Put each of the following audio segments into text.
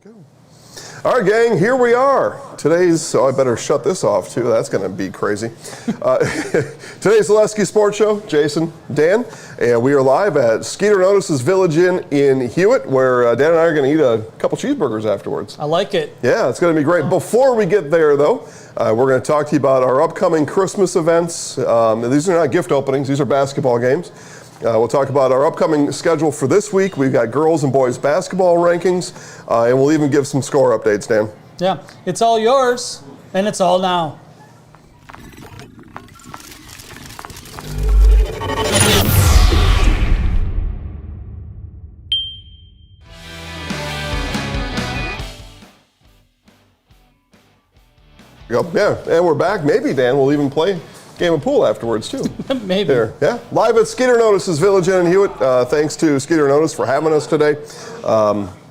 Go. All right, gang, here we are. I better shut this off too. That's going to be crazy. Today's Zaleski Sports Show, Jason, Dan, and we are live at Skeeter Notice's Village Inn in Hewitt, where Dan and I are going to eat a couple cheeseburgers afterwards. I like it. Yeah, it's going to be great. Before we get there, though, we're going to talk to you about our upcoming Christmas events. These are not gift openings. These are basketball games. We'll talk about our upcoming schedule for this week. We've got girls and boys basketball rankings, and we'll even give some score updates, Dan. Yeah, it's all yours, and it's all now. Yeah, and we're back. Maybe, Dan, we'll even play game of pool afterwards, too. Maybe. There, yeah. Live at Skeeter Notice's Village Inn in Hewitt. Thanks to Skeeter Notice for having us today.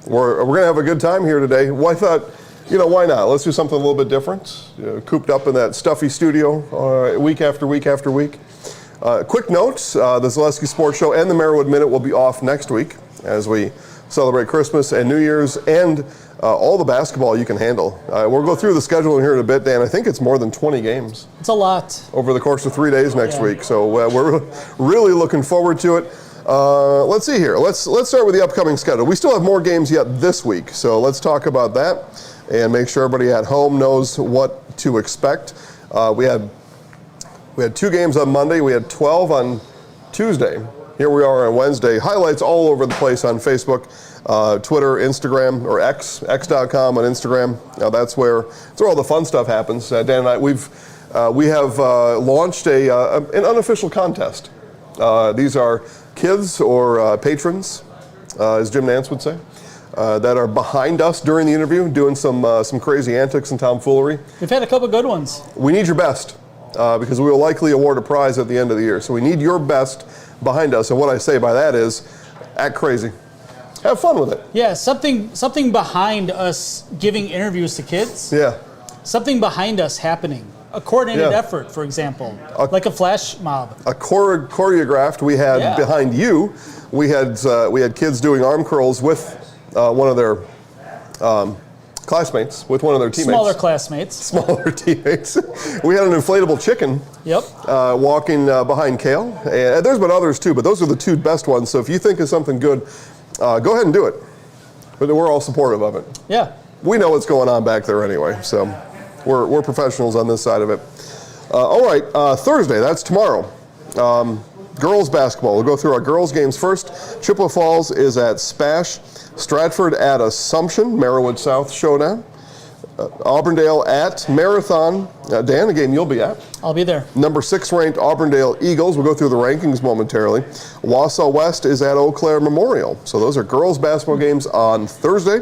We're going to have a good time here today. Well, I thought, why not? Let's do something a little bit different. Cooped up in that stuffy studio week after week after week. Quick notes, the Zaleski Sports Show and the Merriwood Minute will be off next week as we celebrate Christmas and New Year's and all the basketball you can handle. We'll go through the schedule here in a bit, Dan. I think it's more than 20 games. It's a lot. Over the course of 3 days next week. So we're really looking forward to it. Let's see here. Let's start with the upcoming schedule. We still have more games yet this week. So let's talk about that and make sure everybody at home knows what to expect. We had 2 games on Monday. We had 12 on Tuesday. Here we are on Wednesday. Highlights all over the place on Facebook, Twitter, Instagram, or x.com on Instagram. That's where all the fun stuff happens. Dan and I, we have launched an unofficial contest. These are kids or patrons, as Jim Nance would say, that are behind us during the interview, doing some crazy antics and tomfoolery. We've had a couple good ones. We need your best, because we will likely award a prize at the end of the year. So we need your best behind us, and what I say by that is, act crazy. Have fun with it. Yeah, something behind us giving interviews to kids. Yeah. Something behind us happening. A coordinated effort, for example, like a flash mob. A choreographed. We had behind you. We had kids doing arm curls with one of their classmates, with one of their teammates. Smaller teammates. We had an inflatable chicken. Yep. Walking behind Kale. And there's been others too, but those are the 2 best ones. So if you think of something good, go ahead and do it. But we're all supportive of it. Yeah. We know what's going on back there anyway, so we're professionals on this side of it. All right, Thursday, that's tomorrow. Girls basketball. We'll go through our girls games first. Chippewa Falls is at Spash. Stratford at Assumption, Merriwood South showdown. Auburndale at Marathon. Dan, a game you'll be at. I'll be there. Number 6 ranked Auburndale Eagles. We'll go through the rankings momentarily. Wausau West is at Eau Claire Memorial. So those are girls basketball games on Thursday.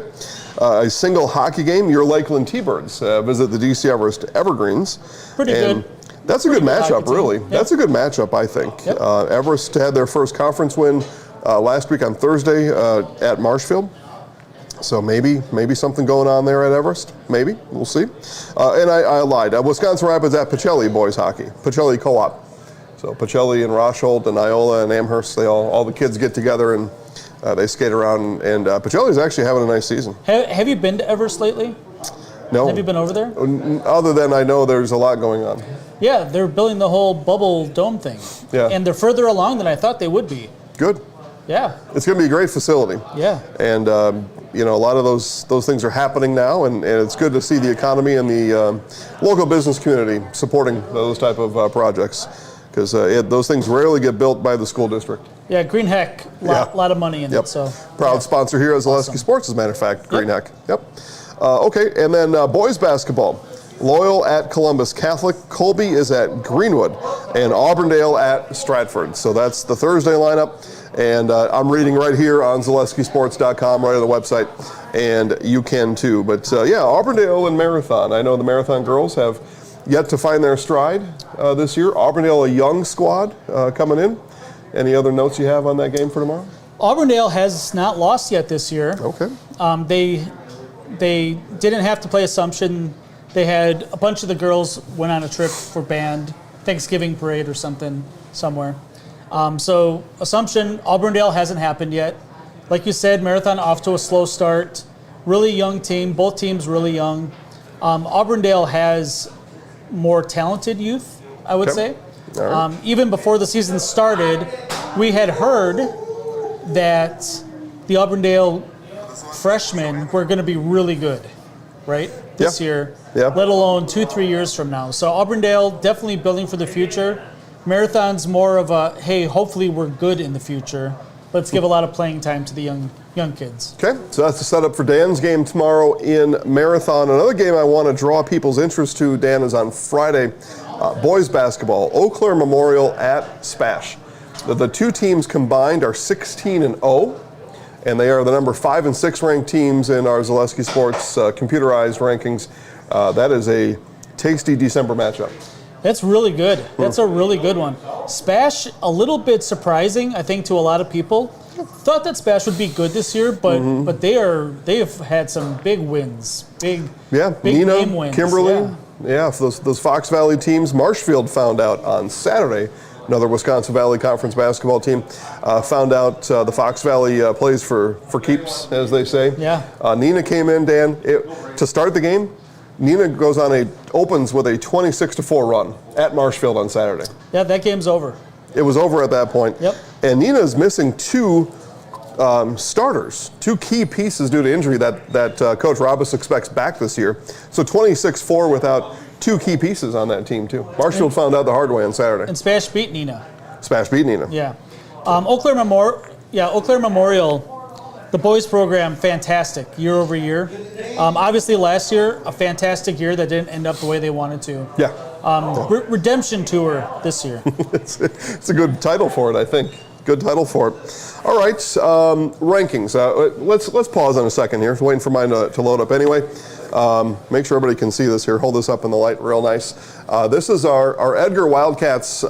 A single hockey game, your Lakeland T-Birds visit the DC Everest Evergreens. Pretty good. That's a good matchup, really. Yep. That's a good matchup, I think. Yep. Everest had their first conference win last week on Thursday at Marshfield. So maybe something going on there at Everest. Maybe. We'll see. And I lied. Wisconsin Rapids at Pacelli boys hockey. Pacelli co-op. So Pacelli and Rosholt and Iola and Amherst, all the kids get together and they skate around. And Pacelli's actually having a nice season. Have you been to Everest lately? No. Have you been over there? Other than I know there's a lot going on. Yeah, they're building the whole bubble dome thing. Yeah. And they're further along than I thought they would be. Good. Yeah. It's going to be a great facility. Yeah. And, a lot of those things are happening now, and it's good to see the economy and the local business community supporting those type of projects, because those things rarely get built by the school district. Yeah, Green Heck, lot of money in it. So proud sponsor here at Zaleski Sports, as a matter of fact, Green Heck. Yep. Okay, and then boys basketball. Loyal at Columbus Catholic, Colby is at Greenwood, and Auburndale at Stratford. So that's the Thursday lineup. And I'm reading right here on ZaleskiSports.com, right on the website, and you can too. But Auburndale and Marathon. I know the Marathon girls have yet to find their stride this year. Auburndale, a young squad coming in. Any other notes you have on that game for tomorrow? Auburndale has not lost yet this year. Okay. They didn't have to play Assumption. They had a bunch of the girls went on a trip for band, Thanksgiving parade or something somewhere. So Assumption, Auburndale hasn't happened yet. Like you said, Marathon off to a slow start. Really young team. Both teams really young. Auburndale has more talented youth, I would say. All right. Even before the season started, we had heard that the Auburndale freshmen were going to be really good, right? This year, let alone 2-3 years from now. So Auburndale definitely building for the future. Marathon's more of a, hey, hopefully we're good in the future. Let's give a lot of playing time to the young kids. Okay, so that's the setup for Dan's game tomorrow in Marathon. Another game I want to draw people's interest to, Dan, is on Friday. Boys basketball, Eau Claire Memorial at Spash. The two teams combined are 16-0, and they are the number 5 and 6 ranked teams in our Zaleski Sports computerized rankings. That is a tasty December matchup. That's really good. That's a really good one. Spash, a little bit surprising, I think, to a lot of people. Thought that Spash would be good this year, but they've had some big wins, big Nina, game wins. Kimberly, for those Fox Valley teams. Marshfield found out on Saturday. Another Wisconsin Valley Conference basketball team found out the Fox Valley plays for keeps, as they say. Yeah. Nina came in, Dan, to start the game. Nina opens with a 26-4 run at Marshfield on Saturday. Yeah, that game's over. It was over at that point. Yep. And Nina is missing 2 starters, 2 key pieces due to injury that Coach Robus expects back this year. So 26-4 without 2 key pieces on that team too. Marshfield found out the hard way on Saturday. And Spash beat Nina. Spash beat Nina. Yeah. Eau Claire Memorial, the boys program, fantastic year over year. Obviously last year, a fantastic year that didn't end up the way they wanted to. Yeah. Redemption tour this year. It's a good title for it, I think. Good title for it. All right, rankings. Let's pause on a second here. Waiting for mine to load up anyway. Make sure everybody can see this here. Hold this up in the light real nice. This is our Edgar Wildcats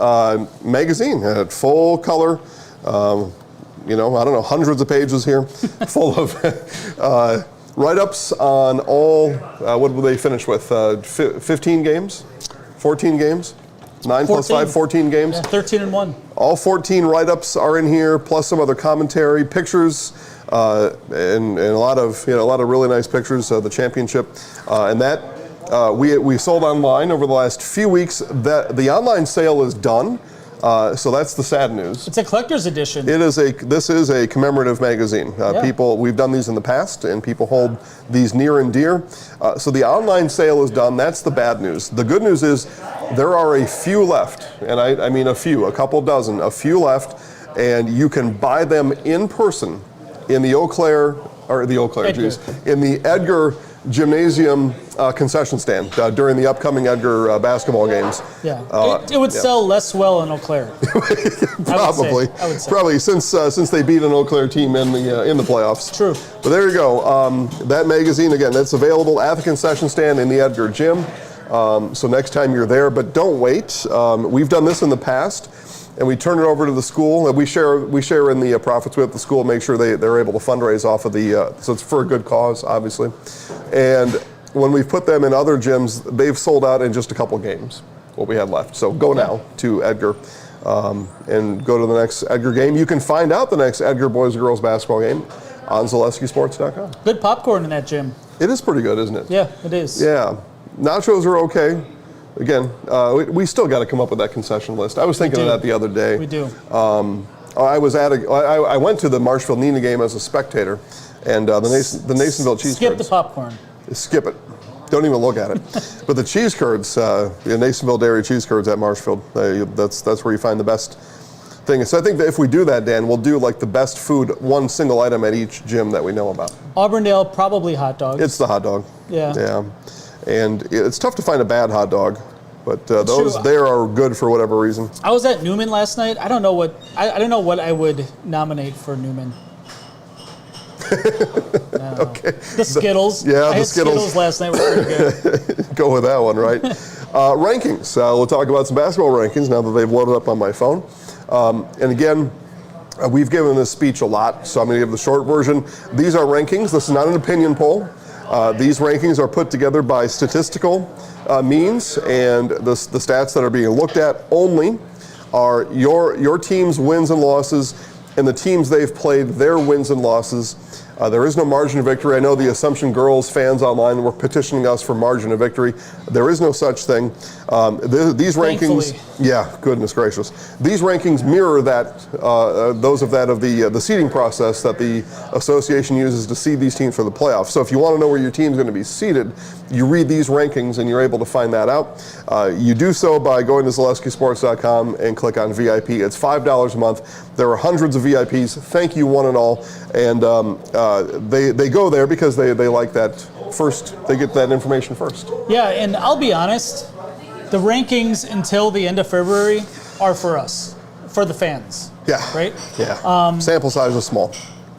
magazine at full color. I don't know, hundreds of pages here, full of write-ups on all, what will they finish with? 15 games? 14 games? 9 plus 5, 14 games? Yeah, 13-1. All 14 write-ups are in here, plus some other commentary, pictures, and a lot of really nice pictures of the championship. And that we sold online over the last few weeks. The online sale is done. So that's the sad news. It's a collector's edition. This is a commemorative magazine. We've done these in the past, and people hold these near and dear. So the online sale is done. That's the bad news. The good news is there are a few left, and I mean a couple dozen, a few left, and you can buy them in person in the in the Edgar Gymnasium concession stand during the upcoming Edgar basketball games. Yeah, it would sell less well in Eau Claire. Probably, I would say. Probably since they beat an Eau Claire team in the playoffs. True. But there you go. That magazine again. That's available at the concession stand in the Edgar Gym. So next time you're there, but don't wait. We've done this in the past. And we turn it over to the school. We share in the profits with the school. Make sure they're able to fundraise off of so it's for a good cause, obviously. And when we've put them in other gyms, they've sold out in just a couple games, what we had left. So go now to Edgar and go to the next Edgar game. You can find out the next Edgar boys and girls basketball game on ZaleskiSports.com. Good popcorn in that gym. It is pretty good, isn't it? Yeah, it is. Yeah. Nachos are okay. Again, we still got to come up with that concession list. I was thinking of that the other day. We do. I went to the Marshfield Nina game as a spectator, and the Nasonville cheese Skip curds. the popcorn. Skip it. Don't even look at it. But the cheese curds, the Nasonville Dairy cheese curds at Marshfield, that's where you find the best thing. So I think that if we do that, Dan, we'll do like the best food, one single item at each gym that we know about. Auburndale, probably hot dogs. It's the hot dog. Yeah. Yeah. And it's tough to find a bad hot dog, but those there are good for whatever reason. I was at Newman last night. I don't know what I would nominate for Newman. Okay. The Skittles. I had Skittles last night. Were pretty good. Go with that one, right? Rankings. We'll talk about some basketball rankings now that they've loaded up on my phone. And again, we've given this speech a lot, so I'm going to give the short version. These are rankings. This is not an opinion poll. These rankings are put together by statistical means, and the stats that are being looked at only are your team's wins and losses and the teams they've played, their wins and losses There is no margin of victory. I know the Assumption Girls fans online were petitioning us for margin of victory. There is no such thing. These rankings, yeah, goodness gracious. These rankings mirror those of the seeding process that the association uses to seed these teams for the playoffs. So if you want to know where your team's going to be seeded, you read these rankings and you're able to find that out. You do so by going to ZaleskiSports.com and click on VIP. It's $5 a month. There are hundreds of VIPs. Thank you, one and all. And they go there because they like that first. They get that information first. Yeah, and I'll be honest, the rankings until the end of February are for us, for the fans. Yeah. Right? Yeah. Sample size is small.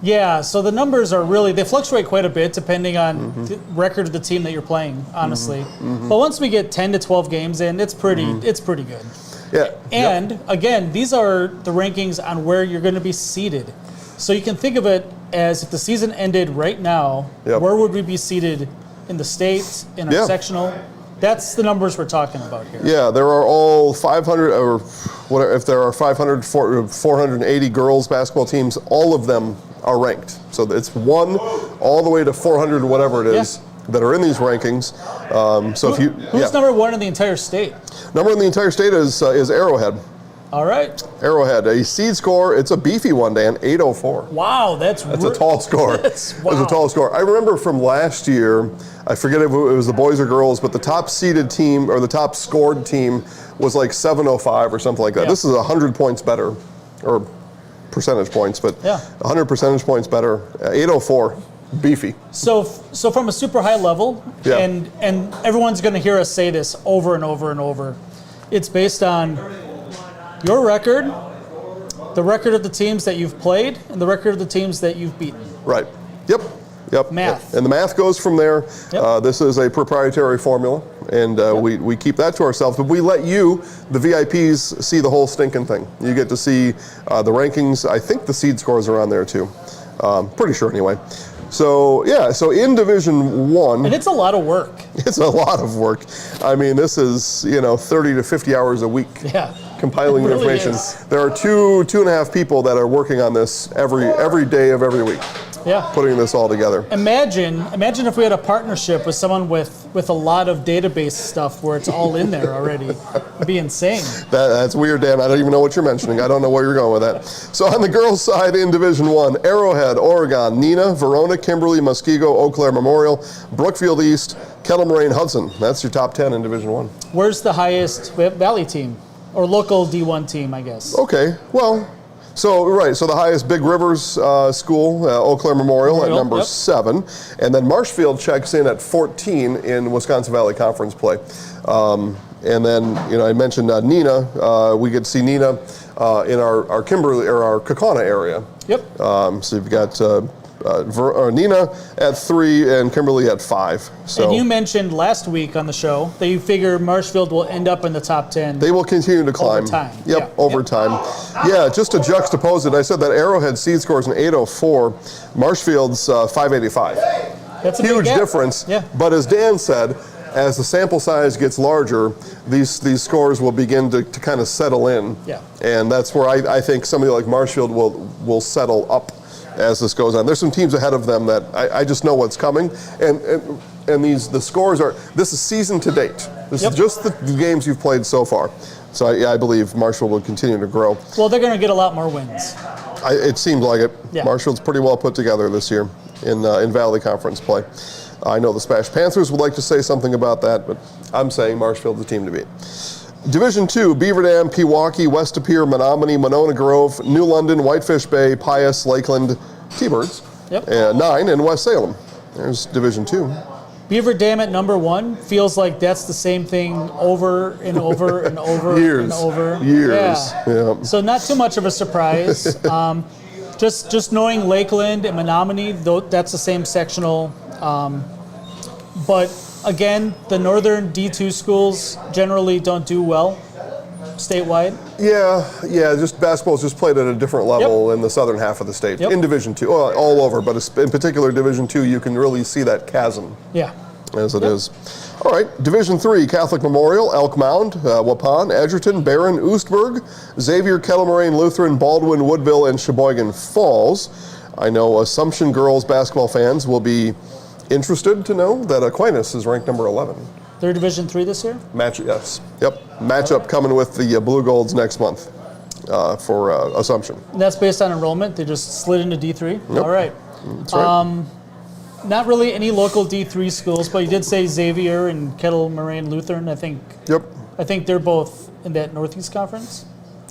Yeah, so the numbers are they fluctuate quite a bit depending on the record of the team that you're playing, honestly. But once we get 10 to 12 games in, it's pretty good. Yeah. And again, these are the rankings on where you're going to be seated. So you can think of it as if the season ended right now, where would we be seated in the state, in our sectional? That's the numbers we're talking about here. Yeah, there are all 500, or whatever, if there are 500, 480 girls basketball teams, all of them are ranked. So it's 1 all the way to 400, whatever it is, that are in these rankings. Who's number 1 in the entire state? Number in the entire state is Arrowhead. All right. Arrowhead, a seed score. It's a beefy one, Dan. 804. Wow, that's a tall score. That's a tall score. I remember from last year. I forget if it was the boys or girls, but the top seeded team or the top scored team was like 705 or something like that. This is 100 points better, or percentage points, but 100 percentage points better. 804. Beefy. So from a super high level, and everyone's going to hear us say this over and over and over. It's based on your record, the record of the teams that you've played, and the record of the teams that you've beaten. Right. Yep. Math. And the math goes from there. This is a proprietary formula, and we keep that to ourselves. But we let you, the VIPs, see the whole stinking thing. You get to see the rankings. I think the seed scores are on there too. Pretty sure anyway. So in Division 1. And it's a lot of work. It's a lot of work. I mean, this is, 30 to 50 hours a week. Yeah. Compiling the information. There are 2.5 people that are working on this every day of every week. Yeah. Putting this all together. Imagine if we had a partnership with someone with a lot of database stuff where it's all in there already. It'd be insane. That's weird, Dan. I don't even know what you're mentioning. I don't know where you're going with that. So on the girls' side in Division 1, Arrowhead, Oregon, Neenah, Verona, Kimberly, Muskego, Eau Claire Memorial, Brookfield East, Kettle Moraine, Hudson. That's your top 10 in Division 1. Where's the highest Valley team? Or local D1 team, I guess. Okay, well, so the highest Big Rivers school, Eau Claire Memorial at number 7, and then Marshfield checks in at 14 in Wisconsin Valley Conference play. And then, I mentioned Neenah. We get to see Neenah in our Kimberly or our Kaukauna area. Yep. So you've got Neenah at 3 and Kimberly at 5. So, and you mentioned last week on the show that you figure Marshfield will end up in the top 10. They will continue to climb. Over time. Over time. Yeah, just to juxtapose it, I said that Arrowhead seed scores an 804, Marshfield's 585. That's a huge big gap. Difference. Yeah. But as Dan said, as the sample size gets larger, these scores will begin to kind of settle in. Yeah. And that's where I think somebody like Marshfield will settle up as this goes on. There's some teams ahead of them that I just know what's coming, and the scores are. This is season to date. This is just the games you've played so far. So I believe Marshfield will continue to grow. Well, they're going to get a lot more wins. It seems like it. Yeah. Marshfield's pretty well put together this year in Valley Conference play. I know the Splash Panthers would like to say something about that, but I'm saying Marshfield's the team to beat. Division 2, Beaver Dam, Pewaukee, West Appear, Menominee, Monona Grove, New London, Whitefish Bay, Pius, Lakeland, T-Birds, 9, and West Salem. There's Division 2. Beaver Dam at number 1 feels like that's the same thing over and over and over and over. Years. Yeah. So not too much of a surprise. Just knowing Lakeland and Menominee, that's the same sectional. But again, the northern D2 schools generally don't do well statewide. Yeah. Just basketball's just played at a different level in the southern half of the state. In Division 2, all over, but in particular Division 2, you can really see that chasm. Yeah. As it is. All right, Division 3, Catholic Memorial, Elk Mound, Waupun, Edgerton, Barron, Oostburg, Xavier, Kettle Moraine, Lutheran, Baldwin, Woodville, and Sheboygan Falls. I know Assumption girls basketball fans will be interested to know that Aquinas is ranked number 11. They're Division III this year? Matchup coming with the Blue Golds next month for Assumption. And that's based on enrollment? They just slid into D3? Yep. All right. That's right. Not really any local D3 schools, but you did say Xavier and Kettle Moraine Lutheran, I think. Yep. I think they're both in that Northeast Conference.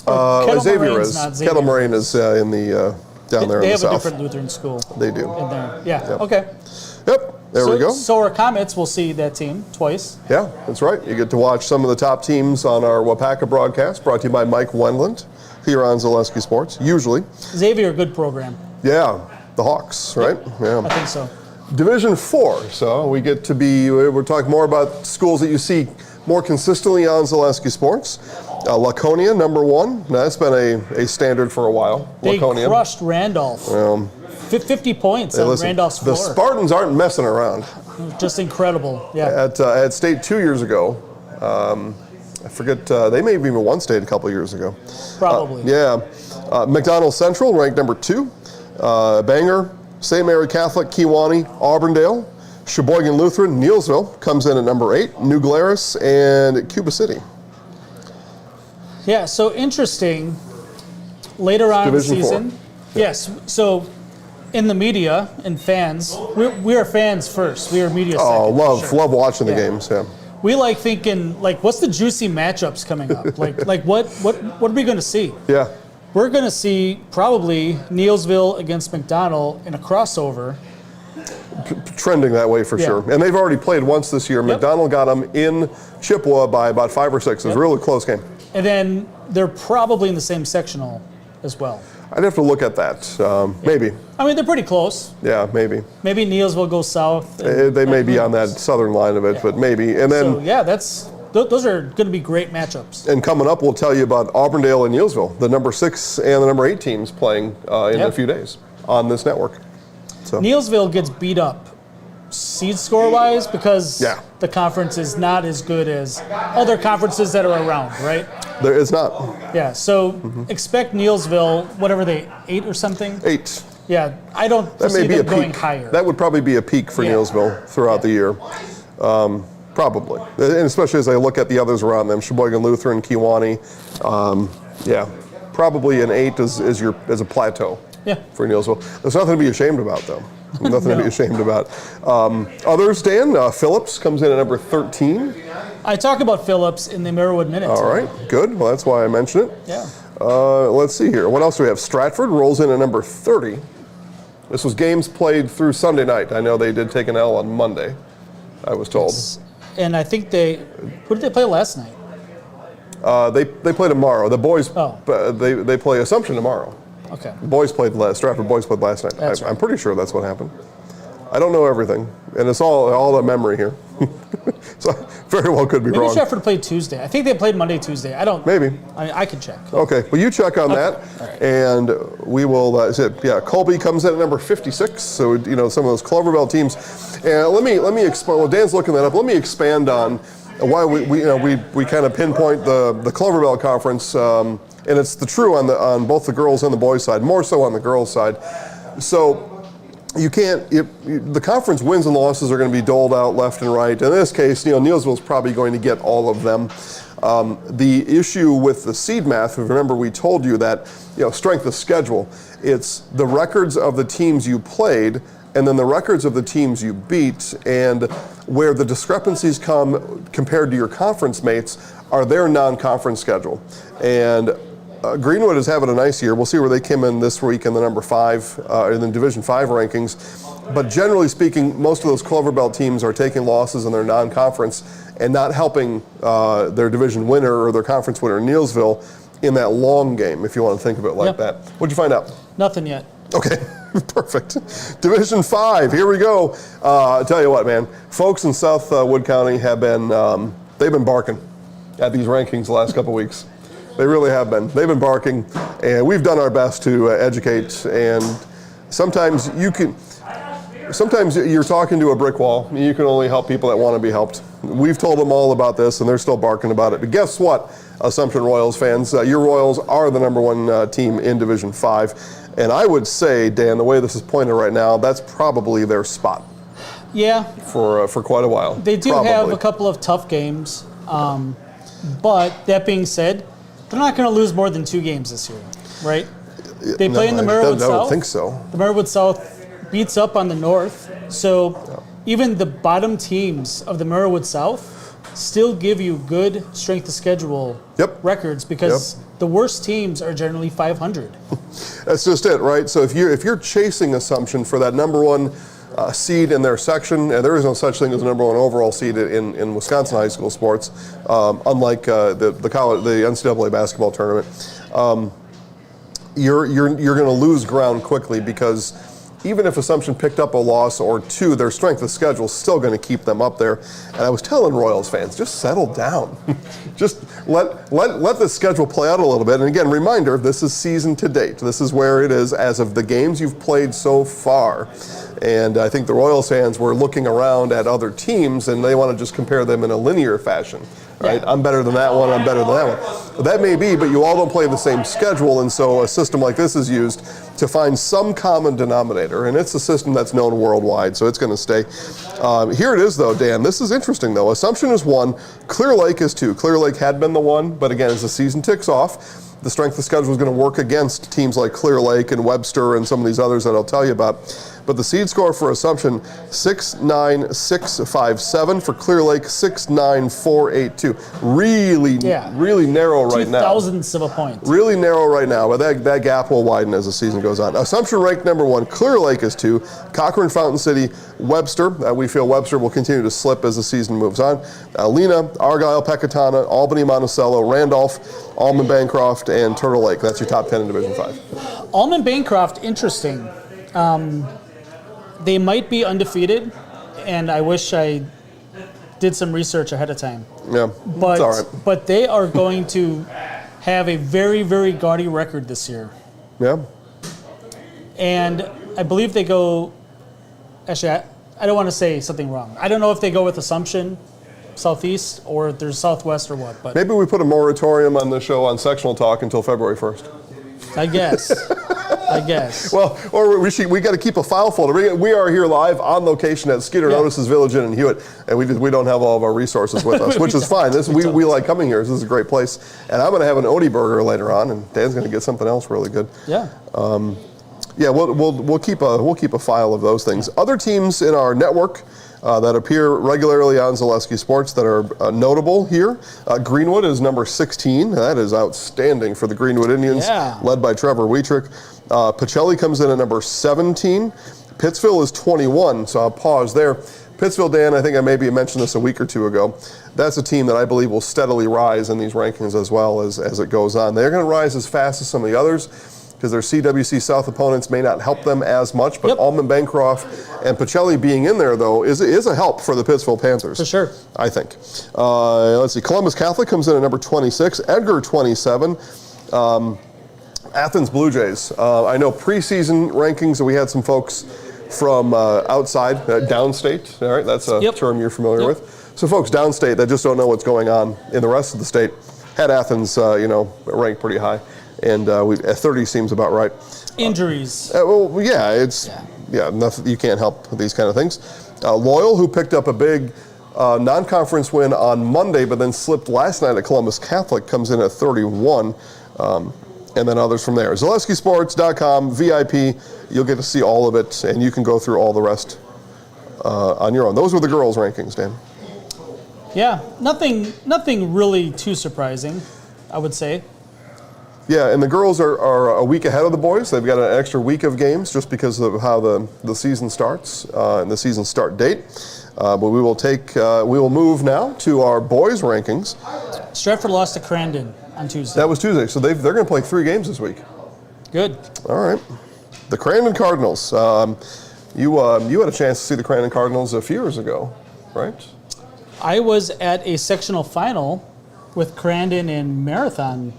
Xavier is. Kettle Moraine is in the down there in the south. They have a different Lutheran school. They do. In there. Yeah. Yep. Okay. Yep. There we go. So our Comets will see that team twice. Yeah, that's right. You get to watch some of the top teams on our Wapaka broadcast, brought to you by Mike Wendland here on Zaleski Sports. Usually. Xavier, good program. Yeah, the Hawks, right? Yeah. I think so. Division 4, so we get to we're talking more about schools that you see more consistently on Zaleski Sports. Laconia, number 1. Now, that's been a standard for a while. They Laconia. crushed Randolph. 50 points on Randolph's floor. The Spartans aren't messing around. Just incredible, yeah. At state 2 years ago, I forget, they may have even won state a couple years ago. Probably. McDonald Central, ranked number 2. Bangor, St. Mary Catholic, Kewanee, Auburndale, Sheboygan Lutheran, Neilsville comes in at number 8, New Glarus, and Cuba City. Yeah, so interesting. Later on in the Division season, 4. yes. So in the media and fans, we are fans first. We are media second. Oh, love watching the Yeah. games. Yeah. We like thinking what's the juicy matchups coming up? what are we going to see? Yeah. We're going to see probably Neilsville against McDonald in a crossover. Trending that way for sure. And they've already played once this year. Yep. McDonald got them in Chippewa by about 5 or 6. It was a really close game. And then they're probably in the same sectional as well. I'd have to look at that. Maybe. I mean, they're pretty close. Yeah, maybe. Maybe Neilsville goes south. They may be on that southern line of it, but maybe. And then, those are going to be great matchups. And coming up, we'll tell you about Auburndale and Neilsville, the number 6 and the number 8 teams playing in a few days on this network. So Neilsville gets beat up seed score-wise because the conference is not as good as other conferences that are around, right? There is not. Yeah, so expect Neilsville, whatever 8 or something? 8. Yeah, I don't see them going higher. That would probably be a peak for Neilsville throughout the year. Probably. And especially as I look at the others around them, Sheboygan Lutheran, Kewanee. Probably an 8 is a plateau for Neilsville. There's nothing to be ashamed about, though. Nothing to be ashamed about. Others, Dan, Phillips comes in at number 13. I talk about Phillips in the Marywood Minute. All right, good. Well, that's why I mentioned it. Yeah. Let's see here. What else do we have? Stratford rolls in at number 30. This was games played through Sunday night. I know they did take an L on Monday, I was told. And I think who did they play last night? They play tomorrow. The boys, Oh. they play Assumption tomorrow. Okay. Stratford boys played last night. That's right. I'm pretty sure that's what happened. I don't know everything, and it's all a memory here. So very well could be Maybe wrong. Stratford played Tuesday. I think they played Monday, Tuesday. I don't. Maybe. I mean, I can check. Okay. Well, you check on that, All right. and we will. Colby comes in at number 56. So some of those Cloverbell teams. And let me expand. Well, Dan's looking that up. Let me expand on why we kind of pinpoint the Cloverbell Conference, and it's true on both the girls and the boys side. More so on the girls side. So. You can't. The conference wins and losses are going to be doled out left and right. In this case, Neilsville's probably going to get all of them. The issue with the seed math, remember we told you that strength of schedule. It's the records of the teams you played, and then the records of the teams you beat, and where the discrepancies come compared to your conference mates are their non-conference schedule. And Greenwood is having a nice year. We'll see where they came in this week in the number 5 in the Division 5 rankings. But generally speaking, most of those Cloverbell teams are taking losses in their non-conference and not helping their division winner or their conference winner, Neilsville, in that long game, if you want to think of it like that. What'd you find out? Nothing yet. Okay, perfect. Division 5, here we go. I tell you what, man, folks in South Wood County have been, they've been barking at these rankings the last couple weeks. They really have been. They've been barking, and we've done our best to educate. And sometimes you're talking to a brick wall, and you can only help people that want to be helped. We've told them all about this, and they're still barking about it. But guess what, Assumption Royals fans? Your Royals are the number 1 team in Division 5. And I would say, Dan, the way this is pointed right now, that's probably their spot. Yeah. For quite a while. They do have a couple of tough games. But that being said, they're not going to lose more than 2 games this year, right? They play in the Merriwood South. I don't think so. The Merriwood South beats up on the North. So even the bottom teams of the Merriwood South still give you good strength of schedule records because the worst teams are generally 500. That's just it, right? So if you're chasing Assumption for that number 1 seed in their section, and there is no such thing as a number 1 overall seed in Wisconsin high school sports, unlike the NCAA basketball tournament, you're going to lose ground quickly because even if Assumption picked up a loss or 2, their strength of schedule is still going to keep them up there. And I was telling Royals fans, just settle down. Just let the schedule play out a little bit. And again, reminder, this is season to date. This is where it is as of the games you've played so far. And I think the Royals fans were looking around at other teams and they want to just compare them in a linear fashion. Right? I'm better than that one, I'm better than that one. But that may be, but you all don't play the same schedule, and so a system like this is used to find some common denominator, and it's a system that's known worldwide, so it's going to stay. Here it is, though, Dan. This is interesting, though. Assumption is 1, Clear Lake is 2. Clear Lake had been the 1, but again, as the season ticks off, the strength of schedule is going to work against teams like Clear Lake and Webster and some of these others that I'll tell you about. But the seed score for Assumption, 69657. For Clear Lake, 69482. Really narrow right now. 0.002 of a point. Really narrow right now, but that gap will widen as the season goes on. Assumption ranked number 1. Clear Lake is 2. Cochrane, Fountain City, Webster. We feel Webster will continue to slip as the season moves on. Lena, Argyle, Pecatana, Albany, Monticello, Randolph, Almond, Bancroft, and Turtle Lake. That's your top 10 in Division 5. Almond, Bancroft, interesting. They might be undefeated, and I wish I did some research ahead of time. Yeah, but, it's all right. But they are going to have a very, very gaudy record this year. Yeah. And I believe they go, actually, I don't want to say something wrong. I don't know if they go with Assumption, Southeast, or there's Southwest or what. But maybe we put a moratorium on the show on sectional talk until February 1st. I guess. Well, or we got to keep a file folder. We are here live on location at Skeeter Notice's Village Inn in Hewitt, and we don't have all of our resources with us, which is fine. We like coming here. This is a great place. And I'm going to have an Odie burger later on, and Dan's going to get something else really good. Yeah. We'll keep a file of those things. Other teams in our network that appear regularly on Zaleski Sports that are notable here. Greenwood is number 16. That is outstanding for the Greenwood Indians, led by Trevor Wietrich. Pacelli comes in at number 17. Pittsville is 21, so I'll pause there. Pittsville, Dan, I think I maybe mentioned this a week or 2 ago. That's a team that I believe will steadily rise in these rankings as well as it goes on. They're going to rise as fast as some of the others because their CWC South opponents may not help them as much, but Almond, Bancroft, and Pacelli being in there, though, is a help for the Pittsville Panthers. For sure. I think. Let's see. Columbus Catholic comes in at number 26. Edgar, 27. Athens Blue Jays. I know preseason rankings that we had some folks from outside, downstate. All right, that's a term you're familiar with. So folks downstate that just don't know what's going on in the rest of the state had Athens, ranked pretty high, and 30 seems about right. Injuries. Nothing, you can't help these kind of things. Loyal, who picked up a big non-conference win on Monday, but then slipped last night at Columbus Catholic, comes in at 31. And then others from there. ZaleskiSports.com, VIP, you'll get to see all of it, and you can go through all the rest on your own. Those were the girls' rankings, Dan. Yeah, nothing really too surprising, I would say. Yeah, and the girls are a week ahead of the boys. They've got an extra week of games just because of how the season starts and the season start date. But we will move now to our boys' rankings. Stratford lost to Crandon on Tuesday. That was Tuesday, so they're going to play 3 games this week. Good. All right. The Crandon Cardinals. You had a chance to see the Crandon Cardinals a few years ago, right? I was at a sectional final with Crandon and Marathon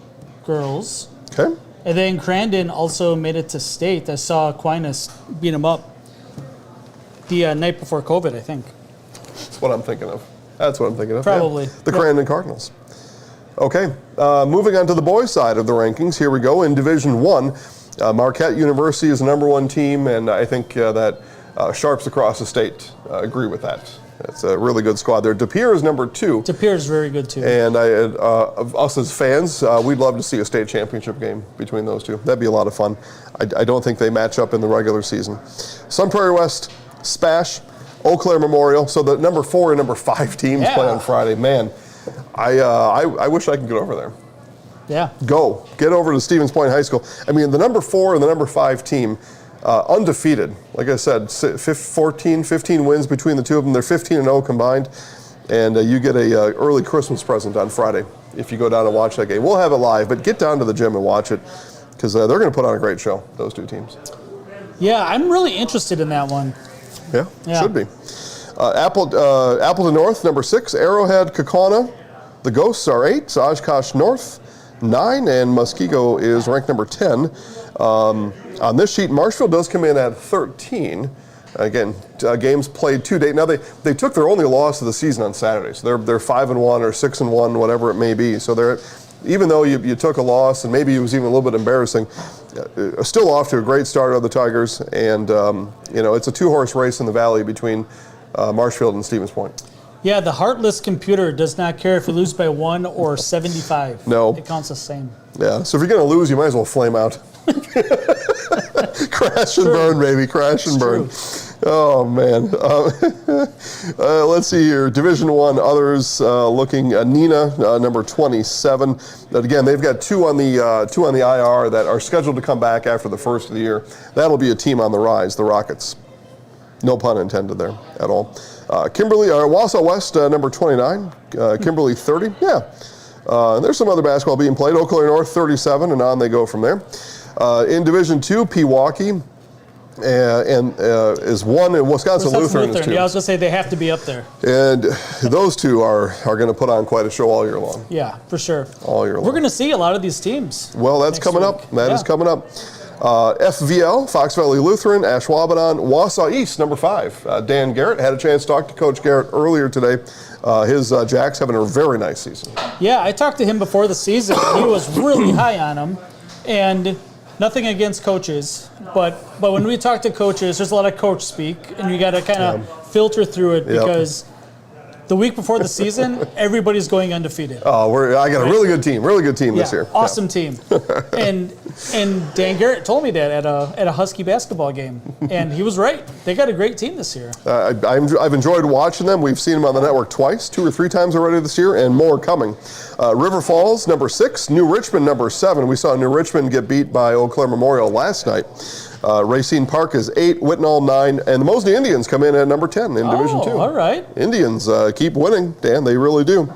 girls. Okay. And then Crandon also made it to state. I saw Aquinas beat them up the night before COVID, I think. That's what I'm thinking of. Probably. Yeah. The Crandon Cardinals. Okay, moving on to the boys' side of the rankings. Here we go. In Division 1, Marquette University is the number 1 team, and I think that Sharps across the state agree with that. It's a really good squad there. De Pere is number 2. De Pere is very good too. And us as fans, we'd love to see a state championship game between those two. That'd be a lot of fun. I don't think they match up in the regular season. Sun Prairie West, Spash, Eau Claire Memorial. So the number 4 and number 5 teams play on Friday. Man, I wish I could get over there. Yeah. Go. Get over to Stevens Point High School. I mean, the number 4 and the number 5 team, undefeated. Like I said, 15 wins between the two of them. They're 15-0 combined. And you get a early Christmas present on Friday if you go down and watch that game. We'll have it live, but get down to the gym and watch it because they're going to put on a great show, those two teams. Yeah, I'm really interested in that one. Yeah. Should be. Appleton North, number 6. Arrowhead, Kaukauna. The Ghosts are 8. Oshkosh North, 9. And Muskego is ranked number 10. On this sheet, Marshfield does come in at 13. Again, games played to date. Now they took their only loss of the season on Saturday, so they're 5-1 or 6-1, whatever it may be. So they're, even though you took a loss and maybe it was even a little bit embarrassing, still off to a great start of the Tigers. And it's a 2-horse race in the valley between Marshfield and Stevens Point. Yeah, the heartless computer does not care if you lose by 1 or 75. No, it counts the same. Yeah, so if you're going to lose, you might as well flame out. Crash and burn, baby. Crash and burn. Oh, man. Let's see here. Division I, others looking. Nina, number 27. But again, they've got two on the IR that are scheduled to come back after the first of the year. That'll be a team on the rise, the Rockets. No pun intended there at all. Kimberly, Wausau West, number 29. Kimberly, 30. Yeah. There's some other basketball being played. Eau Claire North, 37, and on they go from there. In Division II, Pewaukee is 1, and Wisconsin Lutheran is 2. Yeah, I was going to say they have to be up there. And those two are going to put on quite a show all year long. Yeah, for sure. All year long. We're going to see a lot of these teams. Well, that's coming up. That is coming up. FVL, Fox Valley Lutheran, Ashwaubenon, Wausau East, number 5. Dan Garrett, had a chance to talk to Coach Garrett earlier today. His Jacks having a very nice season. Yeah, I talked to him before the season. He was really high on him, and nothing against coaches, but when we talk to coaches, there's a lot of coach speak, and you got to kind of filter through it because the week before the season, everybody's going undefeated. Oh, I got a really good team this year. Awesome team. And Dan Garrett told me that at a Husky basketball game, and he was right. They got a great team this year. I've enjoyed watching them. We've seen them on the network twice, 2 or 3 times already this year, and more coming. River Falls, number 6. New Richmond, number 7. We saw New Richmond get beat by Eau Claire Memorial last night. Racine Park is 8, Whitnall 9, and the Mosney Indians come in at number 10 in Division II. All right. Indians keep winning, Dan. They really do.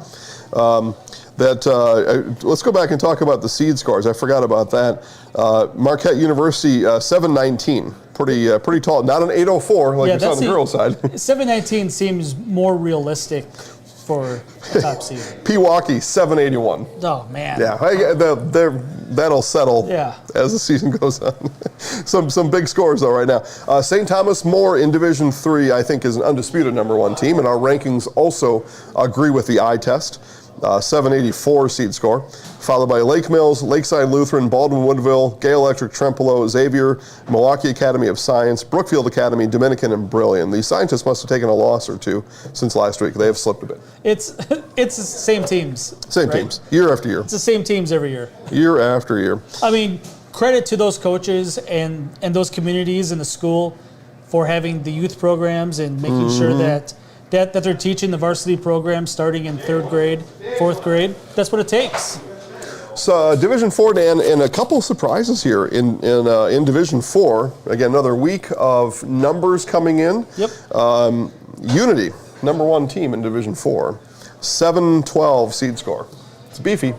Let's go back and talk about the seed scores. I forgot about that. Marquette University 719, pretty tall. Not an 804 like you saw on the girls' side. 719 seems more realistic for a top seed. Pewaukee 781. Oh man. Yeah, that'll settle as the season goes on. some big scores though right now. St. Thomas More in Division III I think is an undisputed number 1 team, and our rankings also agree with the eye test. 784 seed score, followed by Lake Mills, Lakeside Lutheran, Baldwin Woodville, Gale Electric Trempealeau, Xavier, Milwaukee Academy of Science, Brookfield Academy, Dominican, and Brilliant. The scientists must have taken a loss or 2 since last week. They have slipped a bit. It's the same teams. Same teams, year after year. It's the same teams every year. Year after year. I mean, credit to those coaches and those communities in the school for having the youth programs and making sure that they're teaching the varsity program starting in 3rd grade, 4th grade. That's what it takes. So Division 4, Dan, and a couple of surprises here in Division 4. Again, another week of numbers coming in. Yep. Unity, number 1 team in Division 4, 712 seed score. It's beefy.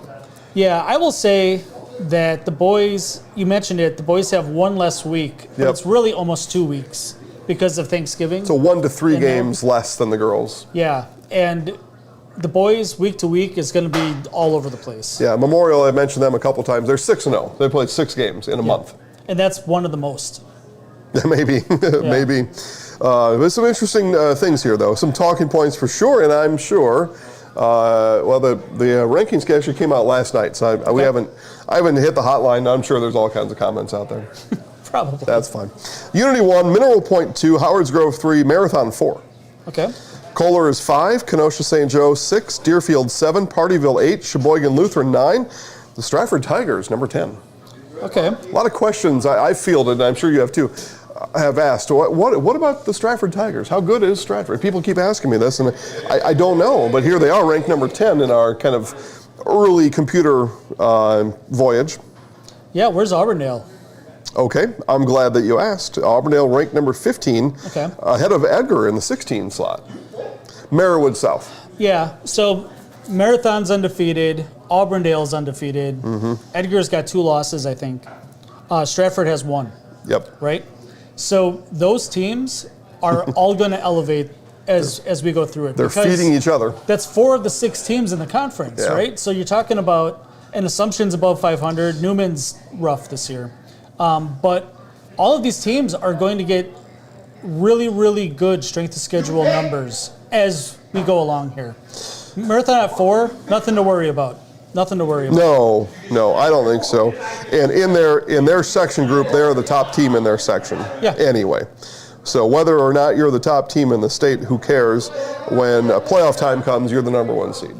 Yeah, I will say that the boys, you mentioned it, the boys have 1 less week, but it's really almost 2 weeks because of Thanksgiving. So 1 to 3 games less than the girls. Yeah, and the boys week to week is going to be all over the place. Yeah, Memorial, I mentioned them a couple times. They're 6-0. They played 6 games in a month. And that's one of the most. Maybe. There's some interesting things here, though. Some talking points for sure, and I'm sure Well, the rankings actually came out last night, so I haven't hit the hotline. I'm sure there's all kinds of comments out there. Probably. That's fine. Unity 1, Mineral Point 2, Howards Grove 3, Marathon 4. Okay. Kohler is 5, Kenosha St. Joe 6, Deerfield 7, Partyville 8, Sheboygan Lutheran 9, the Stratford Tigers number 10. Okay. A lot of questions I fielded, and I'm sure you have too, have asked, what about the Stratford Tigers? How good is Stratford? People keep asking me this, and I don't know, but here they are ranked number 10 in our kind of early computer voyage. Yeah, where's Auburndale? Okay, I'm glad that you asked. Auburndale ranked number 15, ahead of Edgar in the 16 slot. Merriwood South. Yeah, so Marathon's undefeated, Auburndale's undefeated, Edgar's got 2 losses, I think. Stratford has 1. Yep. Right? So those teams are all going to elevate as we go through it. They're feeding each other. That's 4 of the 6 teams in the conference, right? So you're talking about, and Assumption's above 500, Newman's rough this year. But all of these teams are going to get really, really good strength of schedule numbers as we go along here. Marathon at 4, nothing to worry about. Nothing to worry about. No, I don't think so. And in their section group, they're the top team in their section. Yeah. Anyway. So whether or not you're the top team in the state, who cares? When playoff time comes, you're the number 1 seed.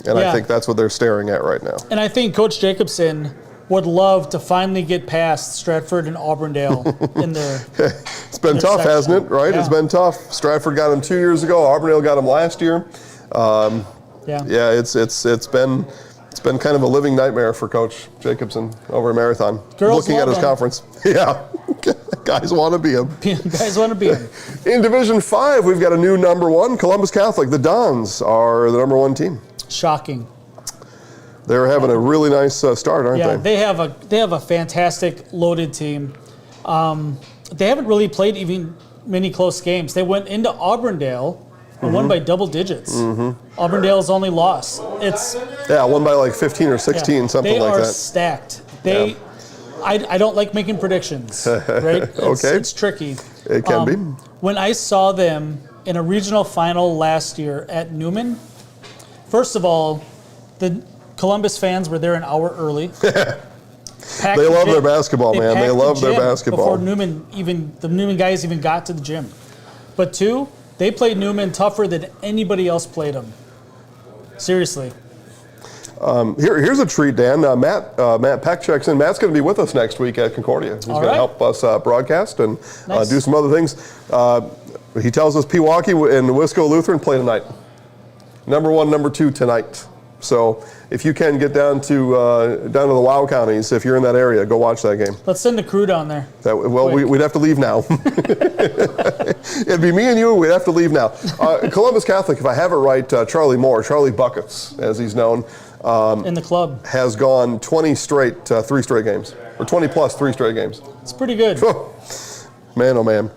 And I think that's what they're staring at right now. And I think Coach Jacobson would love to finally get past Stratford and Auburndale in their It's been tough, section. hasn't it? Right? Yeah. It's been tough. Stratford got him 2 years ago. Auburndale got him last year. Yeah, it's been kind of a living nightmare for Coach Jacobson over at Marathon. Girls looking at his love him. conference. Yeah, guys want to be him. Guys want to be him. In Division 5, we've got a new number 1, Columbus Catholic. The Dons are the number 1 team. Shocking. They're having a really nice start, aren't they? Yeah, they have a fantastic loaded team. They haven't really played even many close games. They went into Auburndale and won by double digits. Auburndale's only loss. Won by like 15 or 16, something like that. They are stacked. I don't like making predictions, right? It's tricky. It can be. When I saw them in a regional final last year at Newman, first of all, the Columbus fans were there an hour early. They love their basketball, man. They love their basketball. Before the Newman guys even got to the gym. But 2, they played Newman tougher than anybody else played them. Seriously. Here's a treat, Dan. Matt Peck checks in. Matt's going to be with us next week at Concordia. He's going to help us broadcast and do some other things. He tells us Pewaukee and Wisco Lutheran play tonight. Number 1, number 2 tonight. So if you can get down to the Wow counties, if you're in that area, go watch that game. Let's send a crew down there. We'd have to leave now. It'd be me and you. We'd have to leave now. Columbus Catholic, if I have it right, Charlie Buckets, as he's known, in the club, has gone 20 straight, 3 straight games, or 20 plus 3 straight games. It's pretty good. Man, oh man.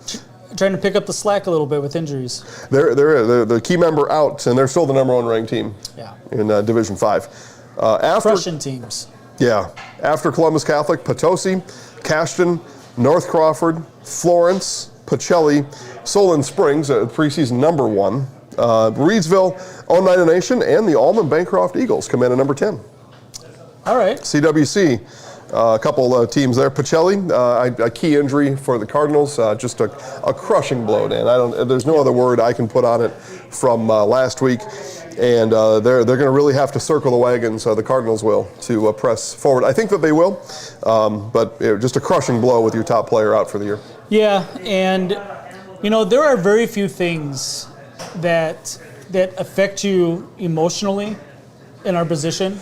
Trying to pick up the slack a little bit with injuries. They're the key member out, and they're still the number 1 ranked team. In Division 5. Crushing teams. Yeah. After Columbus Catholic, Potosi, Cashton, North Crawford, Florence, Pacelli, Solon Springs, preseason number 1, Reedsville, Oneida Nation, and the Allman Bancroft Eagles come in at number 10. All right. CWC, a couple teams there. Pacelli, a key injury for the Cardinals, just a crushing blow, Dan. There's no other word I can put on it from last week. And they're going to really have to circle the wagons, the Cardinals will, to press forward. I think that they will, but just a crushing blow with your top player out for the year. Yeah, and there are very few things that affect you emotionally in our position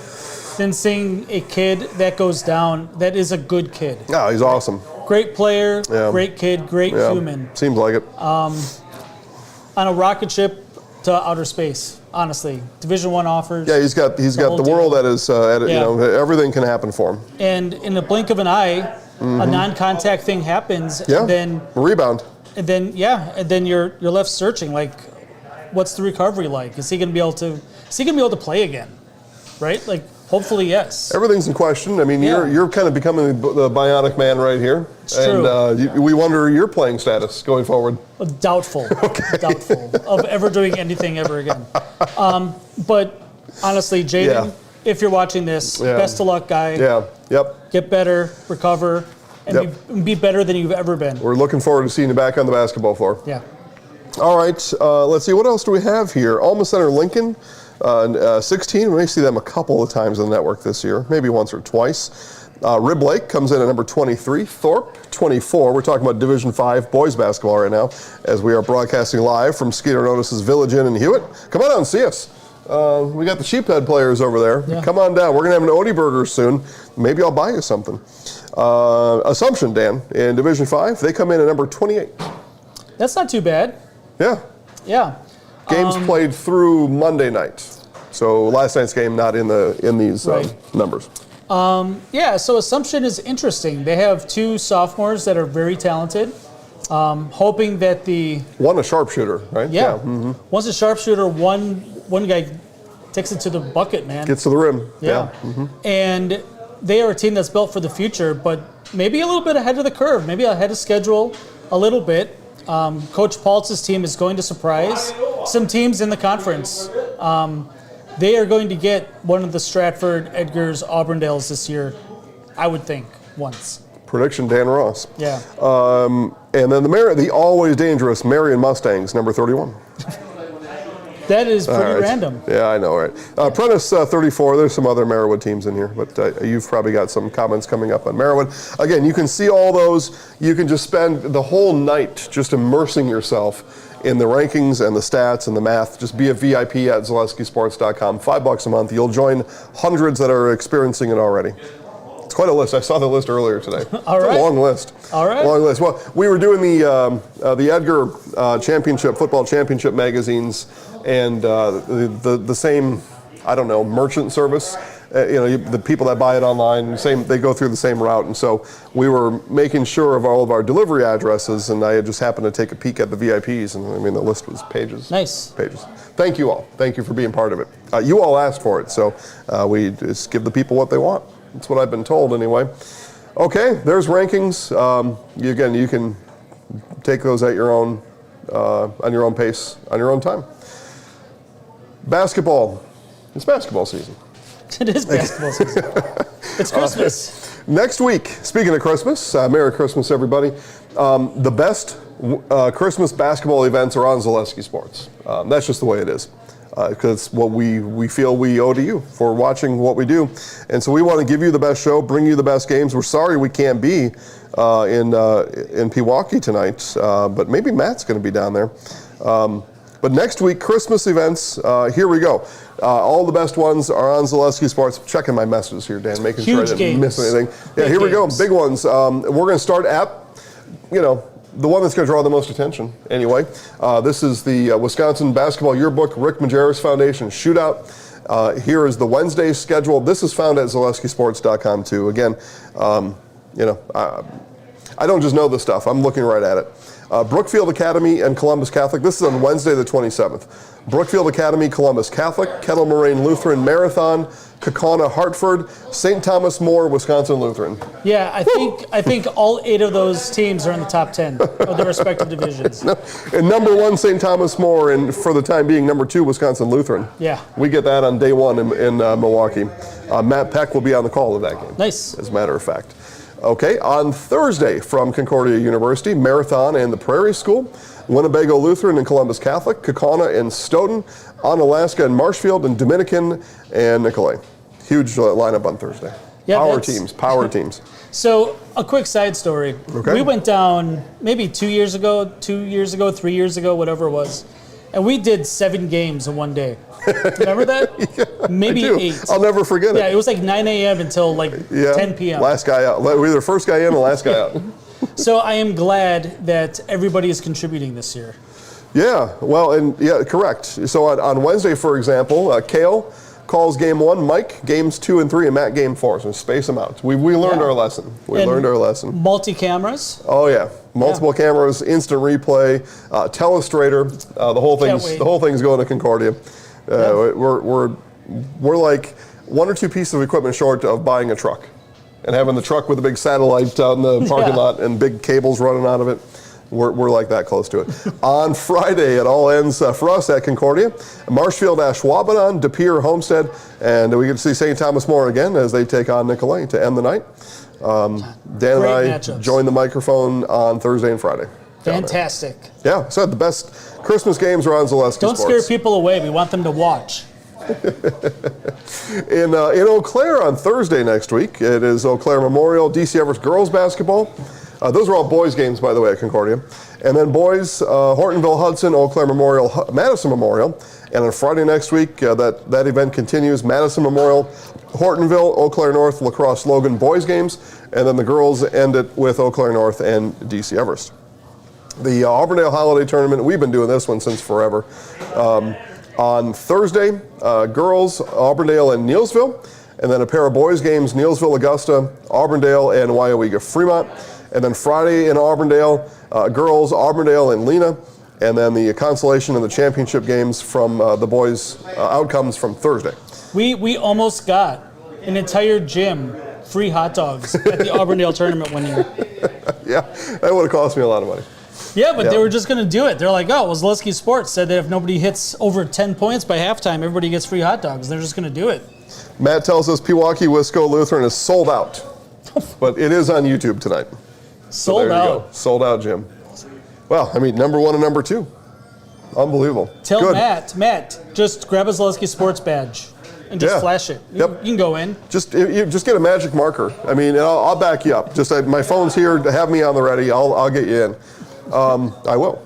than seeing a kid that goes down that is a good kid. Yeah, he's awesome. Great player, great kid, great human. Seems like it. On a rocket ship to outer space. Honestly, Division I offers. Yeah, he's got the world at his. Everything can happen for him. And in the blink of an eye, a non-contact thing happens, and then rebound. And then you're left searching. Like, what's the recovery like? Is he going to be able to play again? Right? Like, Hopefully, yes. Everything's in question. I mean, you're kind of becoming the bionic man right here. It's true. And we wonder your playing status going forward. Doubtful. Okay. Doubtful of ever doing anything ever again. But honestly, Jaden, if you're watching this, best of luck, guy. Yeah. Yep. Get better, recover, and be better than you've ever been. We're looking forward to seeing you back on the basketball floor. Yeah. All right. Let's see. What else do we have here? Alma Center Lincoln. 16, we may see them a couple of times on the network this year, maybe once or twice. Rib Lake comes in at number 23, Thorpe 24. We're talking about Division 5 boys basketball right now as we are broadcasting live from Skeeter Notice's Village Inn in Hewitt. Come on out and see us. We got the Sheephead players over there. Yeah. Come on down. We're going to have an Odie Burger soon. Maybe I'll buy you something. Assumption, Dan, in Division 5, they come in at number 28. That's not too bad. Yeah. Yeah. Games played through Monday night. So last night's game not in these numbers. So Assumption is interesting. They have 2 sophomores that are very talented. Hoping that one a sharpshooter, right? Yeah. Mm-hmm. One's a sharpshooter. One guy takes it to the bucket, man. Gets to the rim. Yeah. Mm-hmm. And they are a team that's built for the future, but maybe a little bit ahead of the curve, maybe ahead of schedule a little bit. Coach Paltz's team is going to surprise some teams in the conference. They are going to get one of the Stratford, Edgars, Auburndales this year, I would think, once. Prediction, Dan Ross. Yeah. And then the always dangerous Marion Mustangs, number 31. That is pretty random. Yeah, I know, right? Prentice 34. There's some other Merriwood teams in here, but you've probably got some comments coming up on Merriwood. Again, you can see all those. You can just spend the whole night just immersing yourself in the rankings and the stats and the math. Just be a VIP at ZaleskiSports.com. $5 a month. You'll join hundreds that are experiencing it already. It's quite a list. I saw the list earlier today. All right. It's a long list. All right. Long list. Well, we were doing the Edgar football championship magazines, and the same, I don't know, merchant service. The people that buy it online, they go through the same route, and so we were making sure of all of our delivery addresses, and I just happened to take a peek at the VIPs, and I mean the list was pages. Nice. Pages. Thank you all. Thank you for being part of it. You all asked for it, so we just give the people what they want. That's what I've been told anyway. Okay, there's rankings. You can take those at your own, on your own pace, on your own time. Basketball. It's basketball season. It is basketball season. It's Christmas. Next week, speaking of Christmas, Merry Christmas, everybody. The best Christmas basketball events are on Zaleski Sports. That's just the way it is. Because it's what we feel we owe to you for watching what we do. And so we want to give you the best show, bring you the best games. We're sorry we can't be in Pewaukee tonight, but maybe Matt's going to be down there. But next week, Christmas events, here we go. All the best ones are on Zaleski Sports. Checking my messages here, Dan, making sure I didn't miss anything. Yeah, here we go, big ones. We're going to start at, the one that's going to draw the most attention anyway. This is the Wisconsin Basketball Yearbook Rick Majerus Foundation Shootout. Here is the Wednesday schedule. This is found at ZaleskiSports.com too. Again, I don't just know this stuff. I'm looking right at it. Brookfield Academy and Columbus Catholic. This is on Wednesday the 27th. Brookfield Academy, Columbus Catholic, Kettle Moraine Lutheran Marathon, Kaukauna Hartford, St. Thomas More, Wisconsin Lutheran. Yeah, I think all 8 of those teams are in the top 10 of their respective divisions. And number 1, St. Thomas More, and for the time being, number 2, Wisconsin Lutheran. Yeah. We get that on day 1 in Milwaukee. Matt Peck will be on the call of that game. Nice. As a matter of fact. Okay, on Thursday from Concordia University, Marathon and the Prairie School, Winnebago Lutheran and Columbus Catholic, Kaukauna and Stoughton, Onalaska and Marshfield, and Dominican and Nicolay. Huge lineup on Thursday. Yeah, power teams. So a quick side story. Okay. We went down maybe 2 years ago, 3 years ago, whatever it was. And we did 7 games in one day. Remember that? Yeah, maybe 8. I'll never forget it. Yeah, it was like 9 a.m. until 10 p.m. Last guy out. We were the first guy in and last guy out. So I am glad that everybody is contributing this year. Yeah, well, and correct. So on Wednesday, for example, Kale calls game 1, Mike games 2 and 3, and Matt game 4. So space them out. We learned our lesson. Learned our lesson. Multi-cameras. Oh yeah, multiple cameras, instant replay, telestrator. The whole thing's going to Concordia. We're one or two pieces of equipment short of buying a truck and having the truck with a big satellite out in the parking lot and big cables running out of it. We're like that close to it. On Friday, it all ends for us at Concordia, Marshfield, Ashwaubenon, De Pere, Homestead, and we get to see St. Thomas More again as they take on Nicolay to end the night. Dan and I join the microphone on Thursday and Friday. Fantastic. Yeah, so the best Christmas games are on Zaleski Sports. Don't scare people away. We want them to watch. In Eau Claire on Thursday next week, it is Eau Claire Memorial, DC Everest girls basketball. Those are all boys games, by the way, at Concordia. And then boys, Hortonville, Hudson, Eau Claire Memorial, Madison Memorial. And on Friday next week, that event continues. Madison Memorial, Hortonville, Eau Claire North, La Crosse, Logan boys games. And then the girls end it with Eau Claire North and DC Everest. The Auburndale Holiday Tournament, we've been doing this one since forever. On Thursday, girls, Auburndale and Neilsville. And then a pair of boys games, Neilsville, Augusta, Auburndale, and Wyowega, Fremont. And then Friday in Auburndale, girls, Auburndale and Lena. And then the consolation and the championship games from the boys' outcomes from Thursday. We almost got an entire gym free hot dogs at the Auburndale tournament one year. Yeah, that would have cost me a lot of money. Yeah, but they were just going to do it. They're like, oh, well, Zaleski Sports said that if nobody hits over 10 points by halftime, everybody gets free hot dogs. They're just going to do it. Matt tells us Pewaukee Wisco Lutheran is sold out, but it is on YouTube tonight. Sold out. Sold out, Jim. Well, I mean, number one and number two. Unbelievable. Tell Good. Matt, just grab a Zaleski Sports badge and just flash it. You can go in. Just get a magic marker. I mean, I'll back you up. Just my phone's here to have me on the ready. I'll get you in. I will.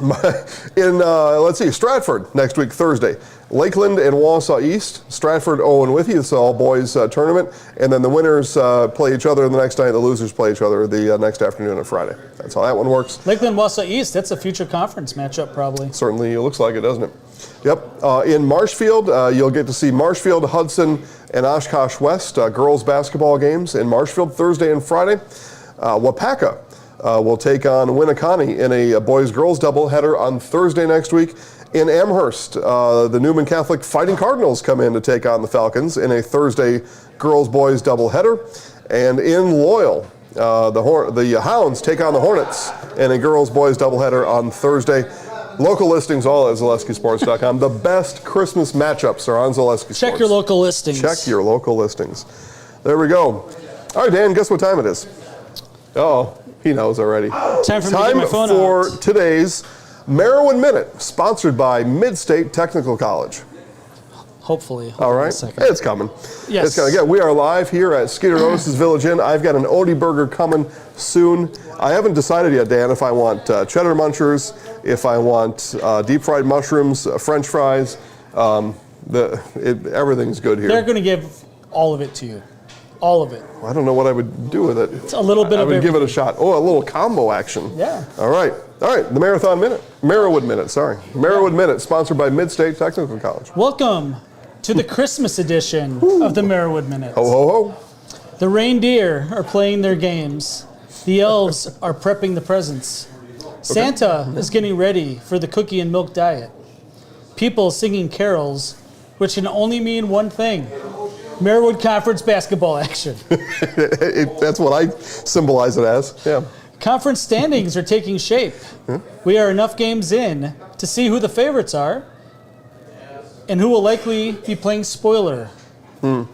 Let's see, Stratford next week, Thursday. Lakeland and Wausau East. Stratford, Owen Withee. It's an all-boys tournament. And then the winners play each other the next night. The losers play each other the next afternoon on Friday. That's how that one works. Lakeland, Wausau East. That's a future conference matchup, probably. Certainly looks like it, doesn't it? Yep. In Marshfield, you'll get to see Marshfield, Hudson, and Oshkosh West girls basketball games in Marshfield Thursday and Friday. Wapaka will take on Winneconne in a boys-girls doubleheader on Thursday next week. In Amherst, the Newman Catholic Fighting Cardinals come in to take on the Falcons in a Thursday girls-boys doubleheader. And in Loyal, the Hounds take on the Hornets in a girls-boys doubleheader on Thursday. Local listings all at ZaleskiSports.com. The best Christmas matchups are on Zaleski Sports. Check your local listings. Check your local listings. There we go. All right, Dan, guess what time it is? Oh, he knows already. Time for me to get my phone for out. Today's Merowyn Minute, sponsored by Mid-State Technical College. Hopefully. All right. It's coming. Yes. It's coming. Yeah, we are live here at Skeeter Otis' Village Inn. I've got an Odie Burger coming soon. I haven't decided yet, Dan, if I want cheddar munchers, if I want deep fried mushrooms, French fries. Everything's good here. They're going to give all of it to you. All of it. I don't know what I would do with it. It's a little bit of I would give it a everything. shot. Oh, a little combo action. Yeah. All right. The Marathon Minute. Merowyn Minute, sorry. Merowyn Minute, sponsored by Mid-State Technical College. Welcome to the Christmas edition of the Merowyn Minute. Ho, ho, ho. The reindeer are playing their games. The elves are prepping the presents. Santa is getting ready for the cookie and milk diet. People singing carols, which can only mean one thing. Merowyn Conference basketball action. That's what I symbolize it as. Yeah. Conference standings are taking shape. We are enough games in to see who the favorites are and who will likely be playing spoiler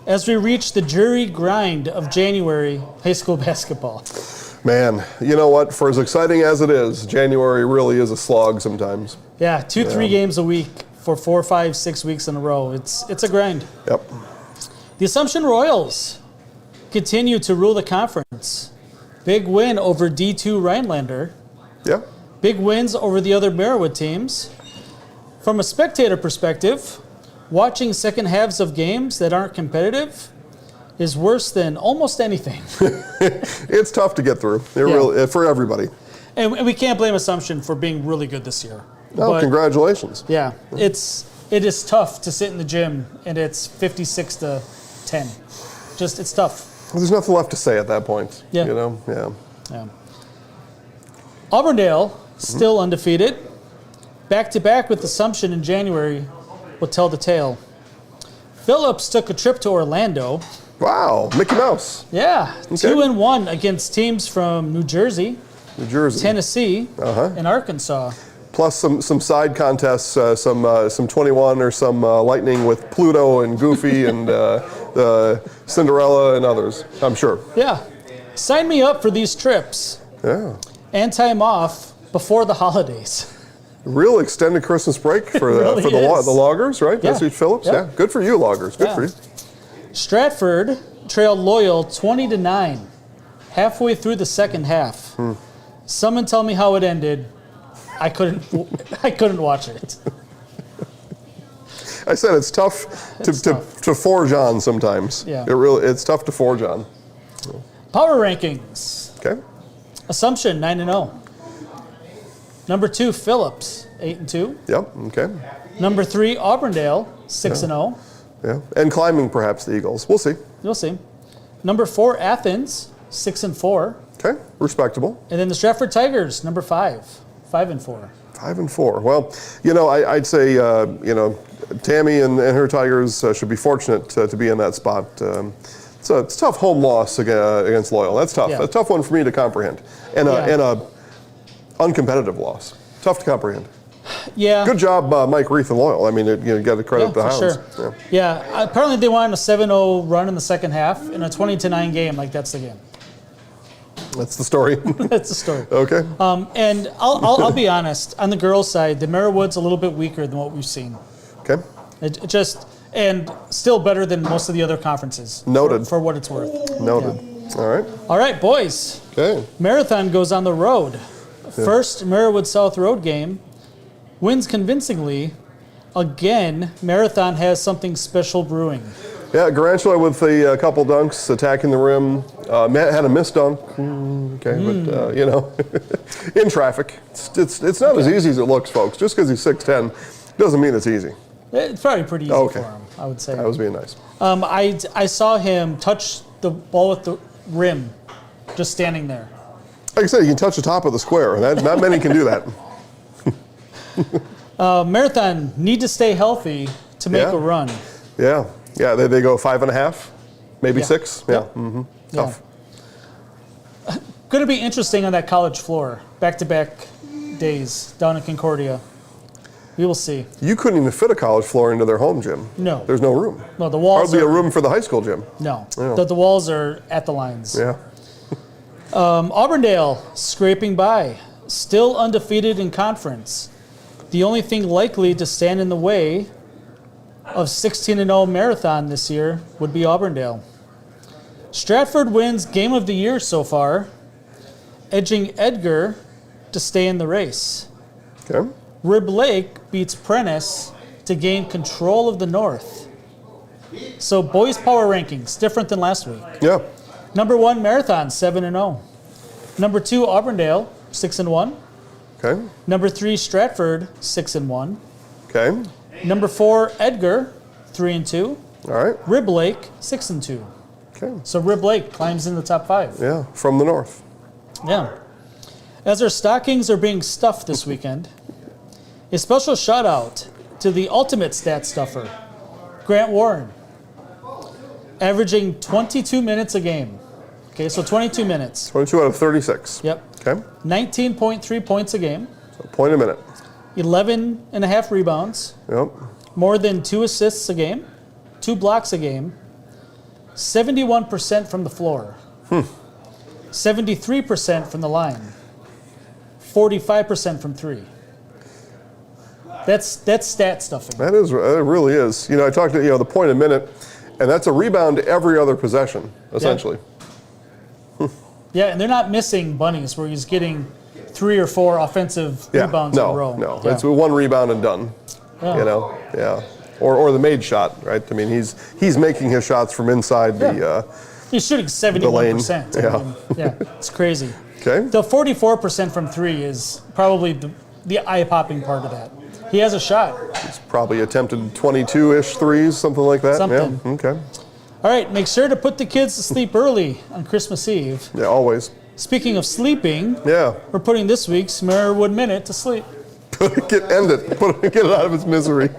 as we reach the dreary grind of January high school basketball. Man, you know what? For as exciting as it is, January really is a slog sometimes. Yeah, 3 games a week for 4, 5, 6 weeks in a row. It's a grind. Yep. The Assumption Royals continue to rule the conference. Big win over D2 Rhinelander. Yeah. Big wins over the other Merowyn teams. From a spectator perspective, watching second halves of games that aren't competitive is worse than almost anything. It's tough to get through. Really, for everybody. And we can't blame Assumption for being really good this year. No, But, congratulations. yeah, it is tough to sit in the gym and it's 56-10. It's tough. Well, there's nothing left to say at that point. Yeah. You know? Yeah. Yeah. Auburndale, still undefeated. Back-to-back with Assumption in January will tell the tale. Phillips took a trip to Orlando. Wow, Mickey Mouse. Yeah, Okay. 2-1 against teams from New Jersey, Tennessee, and Arkansas. Plus some side contests, some 21 or some Lightning with Pluto and Goofy and Cinderella and others, I'm sure. Yeah. Sign me up for these trips. Yeah. And time off before the holidays. Real extended Christmas break for really the loggers, right? Yeah. That's H. Phillips. Yeah. Good for you, loggers. Good for you. Stratford trailed Loyal 20-9, halfway through the second half. Someone tell me how it ended. I couldn't watch it. I said it's tough to forge on sometimes. Yeah. It's tough to forge on. Power rankings. Okay. Assumption 9-0. Number 2 Phillips 8-2. Yep. Okay. Number 3 Auburndale 6-0. Yeah. And climbing perhaps the Eagles. We'll see. You'll see. Number 4 Athens 6-4. Okay. Respectable. And then the Stratford Tigers number 5 5-4. 5-4. Well, I'd say Tammy and her Tigers should be fortunate to be in that spot. It's a tough home loss against Loyal. That's tough. Yeah. A tough one for me to comprehend, and a uncompetitive loss. Tough to comprehend. Yeah. Good job, Mike Reith and Loyal. I mean, you got to credit the Hounds. Sure. Yeah. Apparently they wanted a 7-0 run in the second half in a 20-9 game. Like that's the game. That's the story. That's the story. Okay. And I'll be honest. On the girls' side, the Merriwood's a little bit weaker than what we've seen. Okay. It just and still better than most of the other conferences. Noted. For what it's worth. Noted. Yeah. All right. All right, boys. Okay. Marathon goes on the road. First Merriwood South Road game wins convincingly. Again, Marathon has something special brewing. Yeah, Garantula with a couple dunks, attacking the rim. Matt had a missed dunk. Okay, but in traffic, it's not as easy as it looks, folks. Just because he's 6'10", doesn't mean it's easy. It's probably pretty easy for him, I would say. I was being nice. I saw him touch the ball with the rim, just standing there. Like I said, you can touch the top of the square, and not many can do that. Marathon need to stay healthy to make a run. Yeah. Yeah, they go 5.5, maybe 6. Yeah. Mm-hmm. Tough. Going to be interesting on that college floor, back-to-back days down in Concordia. We will see. You couldn't even fit a college floor into their home gym. No. There's no room. No, the walls hardly a room for the high school gym. No. Yeah. The walls are at the lines. Yeah. Auburndale scraping by, still undefeated in conference. The only thing likely to stand in the way of 16-0 Marathon this year would be Auburndale. Stratford wins Game of the Year so far, edging Edgar to stay in the race. Okay. Rib Lake beats Prentice to gain control of the North. So boys' power rankings, different than last week. Yeah. Number 1, Marathon, 7-0. Number 2, Auburndale, 6-1. Okay. Number 3, Stratford, 6-1. Okay. Number 4, Edgar, 3-2. All right. Rib Lake, 6-2. Okay. So Rib Lake climbs in the top 5. Yeah, from the north. Yeah. As our stockings are being stuffed this weekend, a special shout out to the ultimate stat stuffer, Grant Warren, averaging 22 minutes a game. Okay, so 22 minutes. 22 out of 36. Yep. Okay. 19.3 points a game. So a point a minute. 11.5 rebounds. Yep. More than 2 assists a game. 2 blocks a game. 71% from the floor. 73% from the line. 45% from 3. That's stat stuffing. That really is. I talked to the point a minute, and that's a rebound every other possession, essentially. Yeah, and they're not missing bunnies where he's getting 3 or 4 offensive rebounds in a row. No, Yeah. it's one rebound and done. Yeah. Yeah. Or the made shot, right? I mean, he's making his shots from inside the He's shooting 71%. lane. I mean, yeah, it's crazy. Okay. The 44% from 3 is probably the eye-popping part of that. He has a shot. He's probably attempted 22-ish threes, something like that. Something. Yeah. Okay. All right, make sure to put the kids to sleep early on Christmas Eve. Yeah, always. Speaking of sleeping, Yeah. we're putting this week's Merriwood Minute to sleep. End it. Get it out of its misery.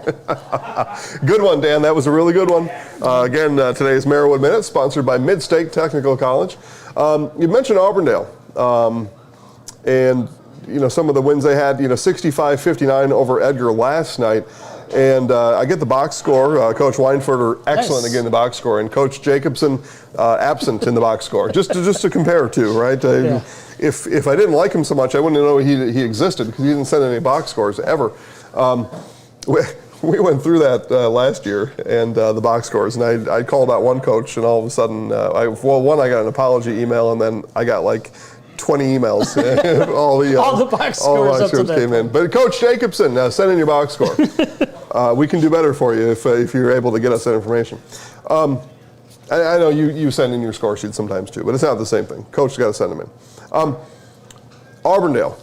Good one, Dan. That was a really good one. Again, today's Merriwood Minute, sponsored by Mid-State Technical College. You mentioned Auburndale. And, some of the wins they had, 65-59 over Edgar last night. And I get the box score. Coach Weinfurter, excellent again in the box score, and Coach Jacobson, absent in the box score. Just to compare to, right? If I didn't like him so much, I wouldn't know he existed because he didn't send any box scores ever. We went through that last year and the box scores, and I called out one coach, and all of a sudden, I got an apology email, and then I got like 20 emails. all the box scores came in. But Coach Jacobson, send in your box score. We can do better for you if you're able to get us that information. I know you send in your score sheet sometimes too, but it's not the same thing. Coach has got to send them in. Auburndale,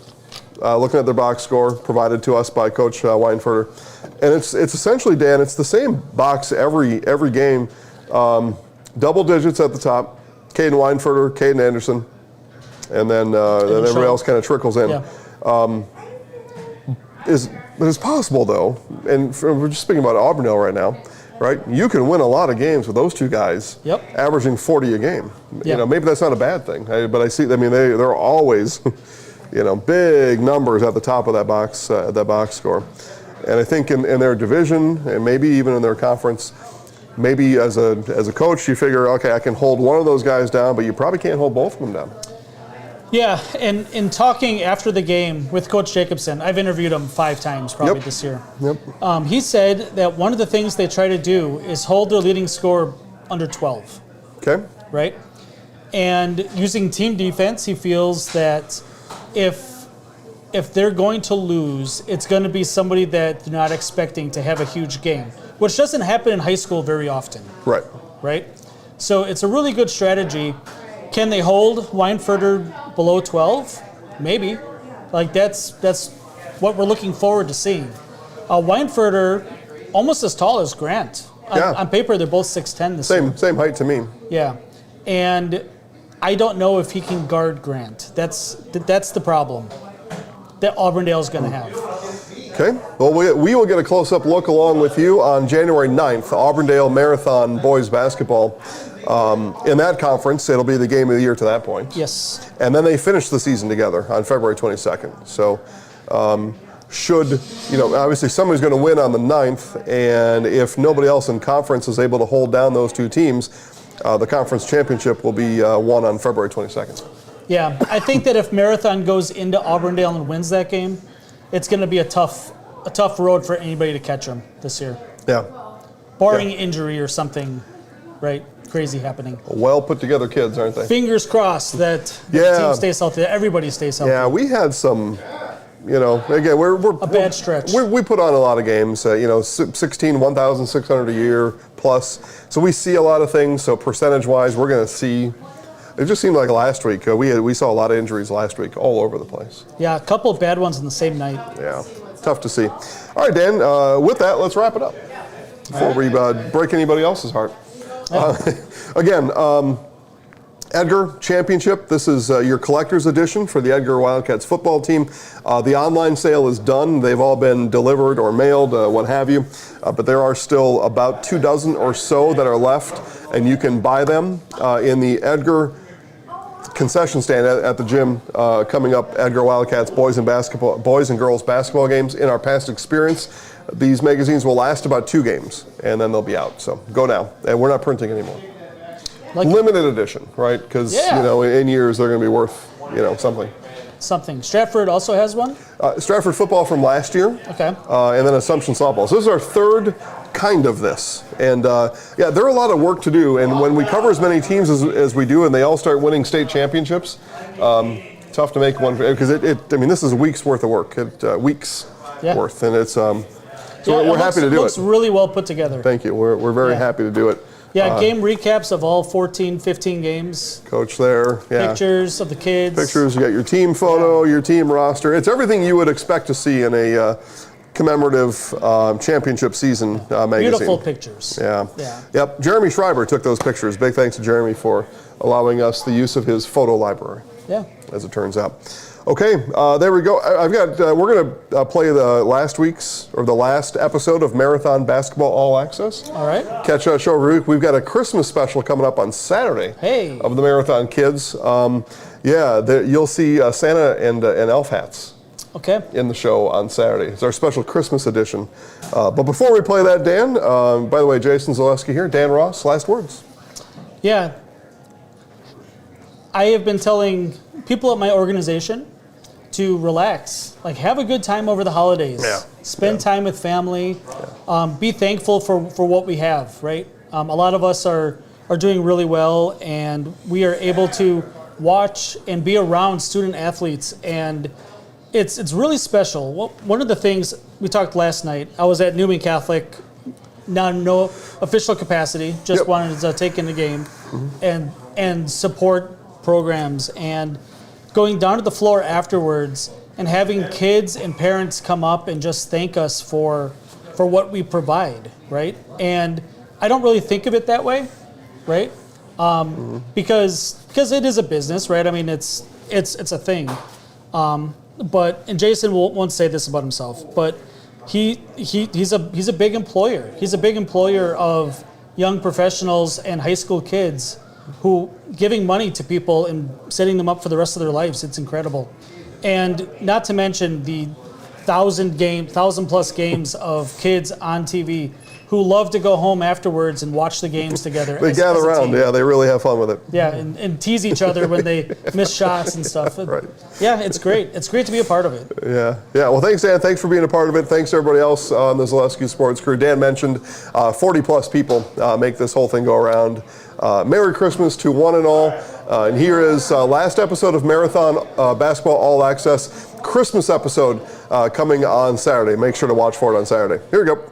looking at their box score provided to us by Coach Weinfurter, and it's essentially, Dan, it's the same box every game. Double digits at the top. Caden Weinfurter, Caden Anderson. And then everybody else kind of trickles in. Yeah. It's possible, though, and we're just speaking about Auburndale right now, right? You can win a lot of games with those two guys, averaging 40 a game. Yep. Maybe that's not a bad thing, but I see. I mean, they're always, big numbers at the top of that box score, and I think in their division and maybe even in their conference. Maybe as a coach, you figure, okay, I can hold one of those guys down, but you probably can't hold both of them down. Yeah, and in talking after the game with Coach Jacobson, I've interviewed him 5 times probably this year. Yep. He said that one of the things they try to do is hold their leading score under 12. Okay. Right? And using team defense, he feels that if they're going to lose, it's going to be somebody that they're not expecting to have a huge game, which doesn't happen in high school very often. Right. Right? So it's a really good strategy. Can they hold Weinfurter below 12? Maybe. That's what we're looking forward to seeing. Weinfurter, almost as tall as Grant. On paper, they're both 6'10" this year. Same height to me. Yeah. And I don't know if he can guard Grant. That's the problem that Auburndale's going to have. Okay. Well, we will get a close-up look along with you on January 9th, Auburndale Marathon boys basketball. In that conference, it'll be the game of the year to that point. Yes. And then they finish the season together on February 22nd. So obviously somebody's going to win on the 9th, and if nobody else in conference is able to hold down those two teams, the conference championship will be won on February 22nd. Yeah, I think that if Marathon goes into Auburndale and wins that game, it's going to be a tough road for anybody to catch them this year. Yeah. Barring injury or something, right? Crazy happening. Well put together kids, aren't they? Fingers crossed that the team stays healthy, that everybody stays healthy. Yeah, we had some, again, we're a bad stretch. We put on a lot of games, 16, 1,600 a year plus. So we see a lot of things. So percentage-wise, we're going to see. It just seemed like last week we saw a lot of injuries last week all over the place. Yeah, a couple of bad ones in the same night. Yeah, tough to see. All right, Dan. With that, let's wrap it up before we break anybody else's heart. Again, Edgar Championship. This is your collector's edition for the Edgar Wildcats football team. The online sale is done. They've all been delivered or mailed, what have you. But there are still about 24 or so that are left, and you can buy them in the Edgar concession stand at the gym coming up. Edgar Wildcats boys and girls basketball games. In our past experience, these magazines will last about 2 games, and then they'll be out. So go now, and we're not printing anymore. Limited edition, right? Because in years they're going to be worth something. Stratford also has one. Stratford football from last year. Okay. And then Assumption softball. So this is our third kind of this, and there are a lot of work to do. And when we cover as many teams as we do, and they all start winning state championships, tough to make one because this is a week's worth of work. Weeks worth, and it's. So we're happy to do it. It looks really well put together. Thank you. We're very happy to do it. Yeah, game recaps of all 14, 15 games. Coach there. Yeah. Pictures of the kids. Pictures. You got your team photo, your team roster. It's everything you would expect to see in a commemorative championship season magazine. Beautiful pictures. Yeah. Yeah. Yep. Jeremy Schreiber took those pictures. Big thanks to Jeremy for allowing us the use of his photo library. Yeah. As it turns out. Okay, there we go. I've got. We're going to play the last episode of Marathon Basketball All Access. All right. Catch our show every week. We've got a Christmas special coming up on Saturday. Hey. Of the Marathon Kids. You'll see Santa and elf hats. Okay. In the show on Saturday. It's our special Christmas edition. But before we play that, Dan, by the way, Jason Zaleski here. Dan Ross, last words. Yeah. I have been telling people at my organization to relax, like have a good time over the holidays. Yeah. Spend time with family. Be thankful for what we have, right? A lot of us are doing really well, and we are able to watch and be around student athletes, and it's really special. One of the things we talked last night, I was at Newman Catholic, no official capacity, just wanted to take in the game and support programs, and going down to the floor afterwards and having kids and parents come up and just thank us for what we provide, right? And I don't really think of it that way, right? Because it is a business, right? I mean, it's a thing. And Jason won't say this about himself, but he's a big employer. He's a big employer of young professionals and high school kids who giving money to people and setting them up for the rest of their lives. It's incredible. And not to mention the 1,000+ games of kids on TV who love to go home afterwards and watch the games together. They gather around, yeah, they really have fun with it. Yeah, and tease each other when they miss shots and stuff. Right. Yeah, it's great. It's great to be a part of it. Yeah. Well, thanks, Dan. Thanks for being a part of it. Thanks to everybody else on the Zaleski Sports crew. Dan mentioned 40+ people make this whole thing go around. Merry Christmas to one and all. And here is last episode of Marathon Basketball All Access, Christmas episode coming on Saturday. Make sure to watch for it on Saturday. Here we go.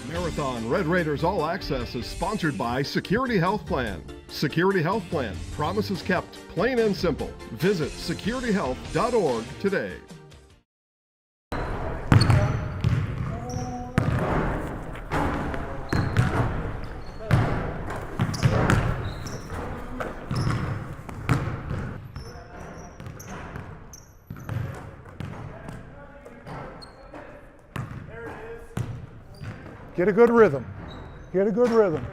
Marathon Red Raiders All Access is sponsored by Security Health Plan. Security Health Plan. Promises kept, plain and simple. Visit securityhealth.org today. Get a good rhythm. Get a good rhythm.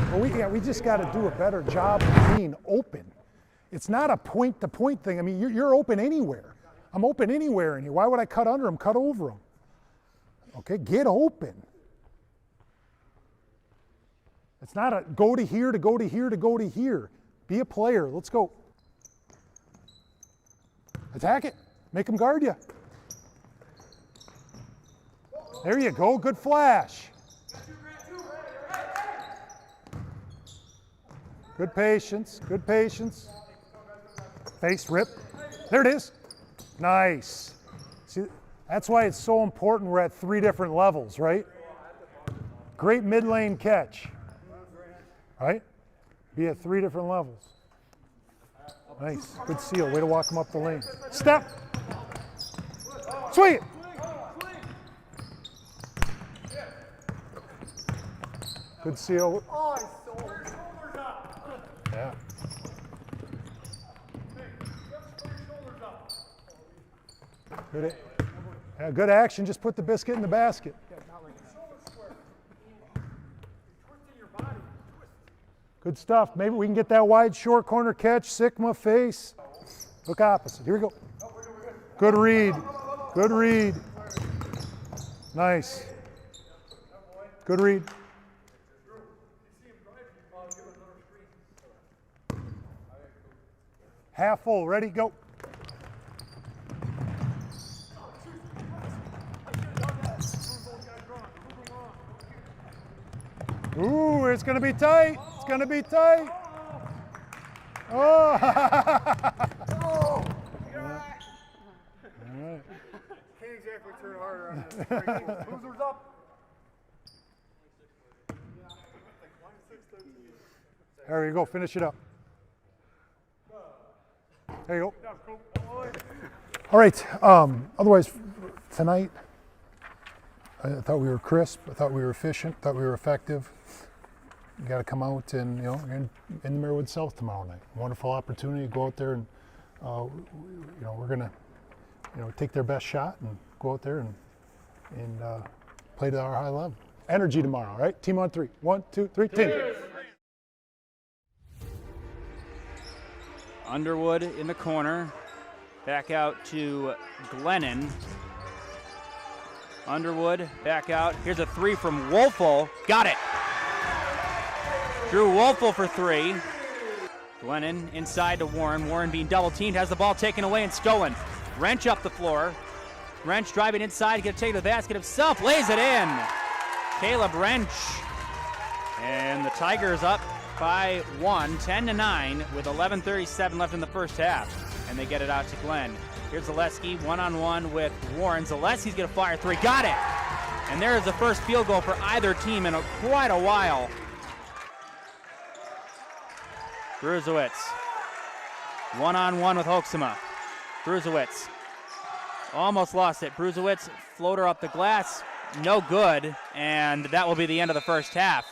Well, we just got to do a better job of being open. It's not a point-to-point thing. I mean, you're open anywhere. I'm open anywhere in here. Why would I cut under them, cut over them? Okay, get open. It's not a go to here, to go to here, to go to here. Be a player. Let's go. Attack it. Make them guard you. There you go. Good flash. Good patience. Good patience. Face rip. There it is. Nice. See, that's why it's so important we're at 3 different levels, right? Great mid-lane catch. Right? Be at 3 different levels. Nice. Good seal. Way to walk him up the lane. Step. Swing it. Good seal. Yeah. Good, good action. Just put the biscuit in the basket. Good stuff. Maybe we can get that wide short corner catch. Sigma face. Look opposite. Here we go. Good read. Good read. Nice. Good read. Half full. Ready? Go. Ooh, it's going to be tight. It's going to be tight. Oh! Oh! All right. Can't exactly turn harder on this. Losers up. There you go. Finish it up. There you go. All right. Otherwise, tonight, I thought we were crisp. I thought we were efficient. I thought we were effective. You got to come out and, you know, in the Marywood South tomorrow night. Wonderful opportunity to go out there and, you know, we're going to, you know, take their best shot and go out there and play to our high level. Energy tomorrow, right? Team on three. 1, 2, 3, team. Underwood in the corner. Back out to Glennon. Underwood back out. Here's a three from Wolfel. Got it. Drew Wolfel for three. Glennon inside to Warren. Warren being double teamed, has the ball taken away, and Stolen. Wrench up the floor. Wrench driving inside, going to take the basket himself, lays it in. Caleb Wrench. And the Tigers up by 1, 10-9, with 11:37 left in the first half. And they get it out to Glenn. Here's Zaleski, one-on-one with Warren. Zaleski's going to fire three. Got it! And there is the first field goal for either team in quite a while. Bruzewicz. One-on-one with Hoeksema. Bruzewicz. Almost lost it. Bruzewicz, floater up the glass. No good. And that will be the end of the first half.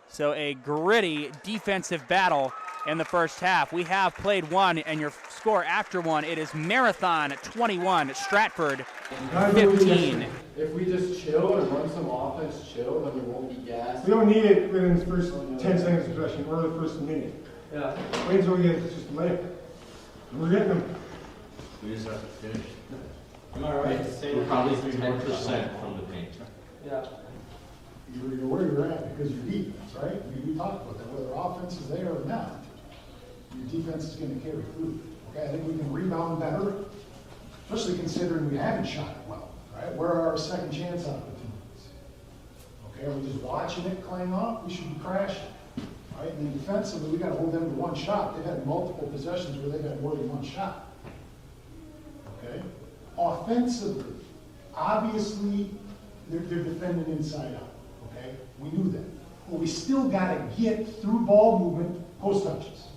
So a gritty defensive battle in the first half. We have played one, and your score after one, it is Marathon 21, Stratford 15. If we just chill and run some offense, chill, then we won't be gassed. We don't need it within the first 10 seconds of possession or the first minute. Yeah. Wait until we get just a layup. We're getting them. We just have to finish. Am I right? We're probably 10% from the paint. Yeah. You're where you're at because your defense, right? We talked about that, whether offense is there or not, your defense is going to carry through. Okay, I think we can rebound better, especially considering we haven't shot it well, right? Where are our second chance opportunities? Okay, are we just watching it clang off? We should be crashing, right? And then defensively, we got to hold them to one shot. They've had multiple possessions where they've had more than one shot. Okay, offensively, obviously, they're defending inside out. Okay, we knew that. But we still got to get through ball movement, post touches.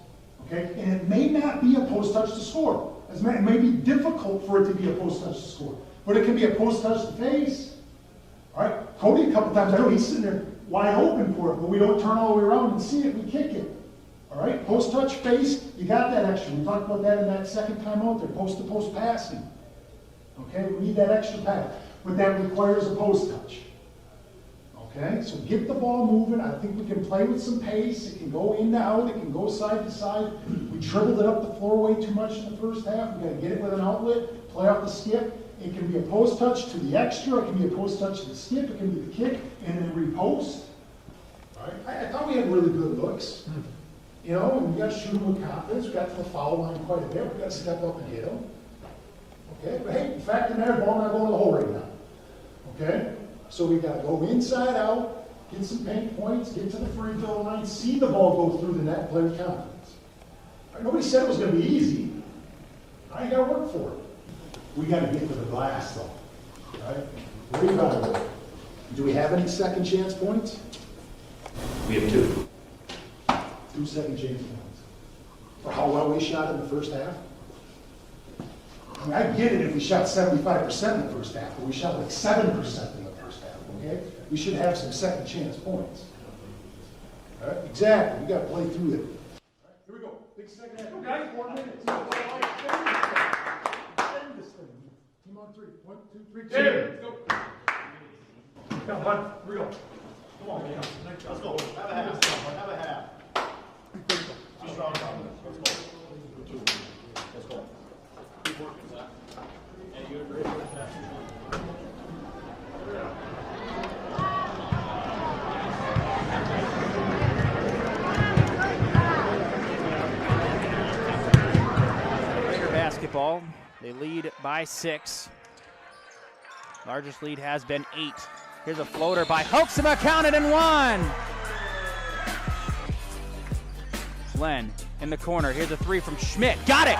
Okay, and it may not be a post touch to score. It may be difficult for it to be a post touch to score, but it can be a post touch to face. All right, Cody a couple times, I know he's sitting there wide open for it, but we don't turn all the way around and see it, we kick it. All right, post touch face, you got that extra. We talked about that in that second time out there, post to post passing. Okay, we need that extra pass, but that requires a post touch. Okay, so get the ball moving. I think we can play with some pace. It can go in to out. It can go side to side. We dribbled it up the floor way too much in the first half. We got to get it with an outlet, play off the skip. It can be a post touch to the extra. It can be a post touch to the skip. It can be the kick and then repost. All right, I thought we had really good looks. You know, and we got to shoot them with confidence. We got to the foul line quite a bit. We got to step up and hit them. Okay, but hey, the fact of the matter, ball not going to the hole right now. Okay. So we got to go inside out, get some paint points, get to the free throw line, see the ball go through the net, play with confidence. Right, nobody said it was going to be easy. I got to work for it. We got to get to the glass though. Right? Rebound. Do we have any second chance points? We have 2. 2 second chance points. For how well we shot in the first half? I mean, I get it if we shot 75% in the first half, but we shot like 7% in the first half, okay? We should have some second chance points. All right, exactly, we got to play through it. All right, here we go, big second half. Okay, 4 minutes. End this thing. Team on 3. 1, 2, 3, 2. Let's go. Come on, here we go. Come on, man. Let's go. Have a half. Have a half. Too strong. Let's go. 2. Let's go. Keep working, Zach. And you agree with that? Raider basketball. They lead by 6. Largest lead has been 8. Here's a floater by Hoeksema, counted and 1. Glenn in the corner. Here's a 3 from Schmidt. Got it!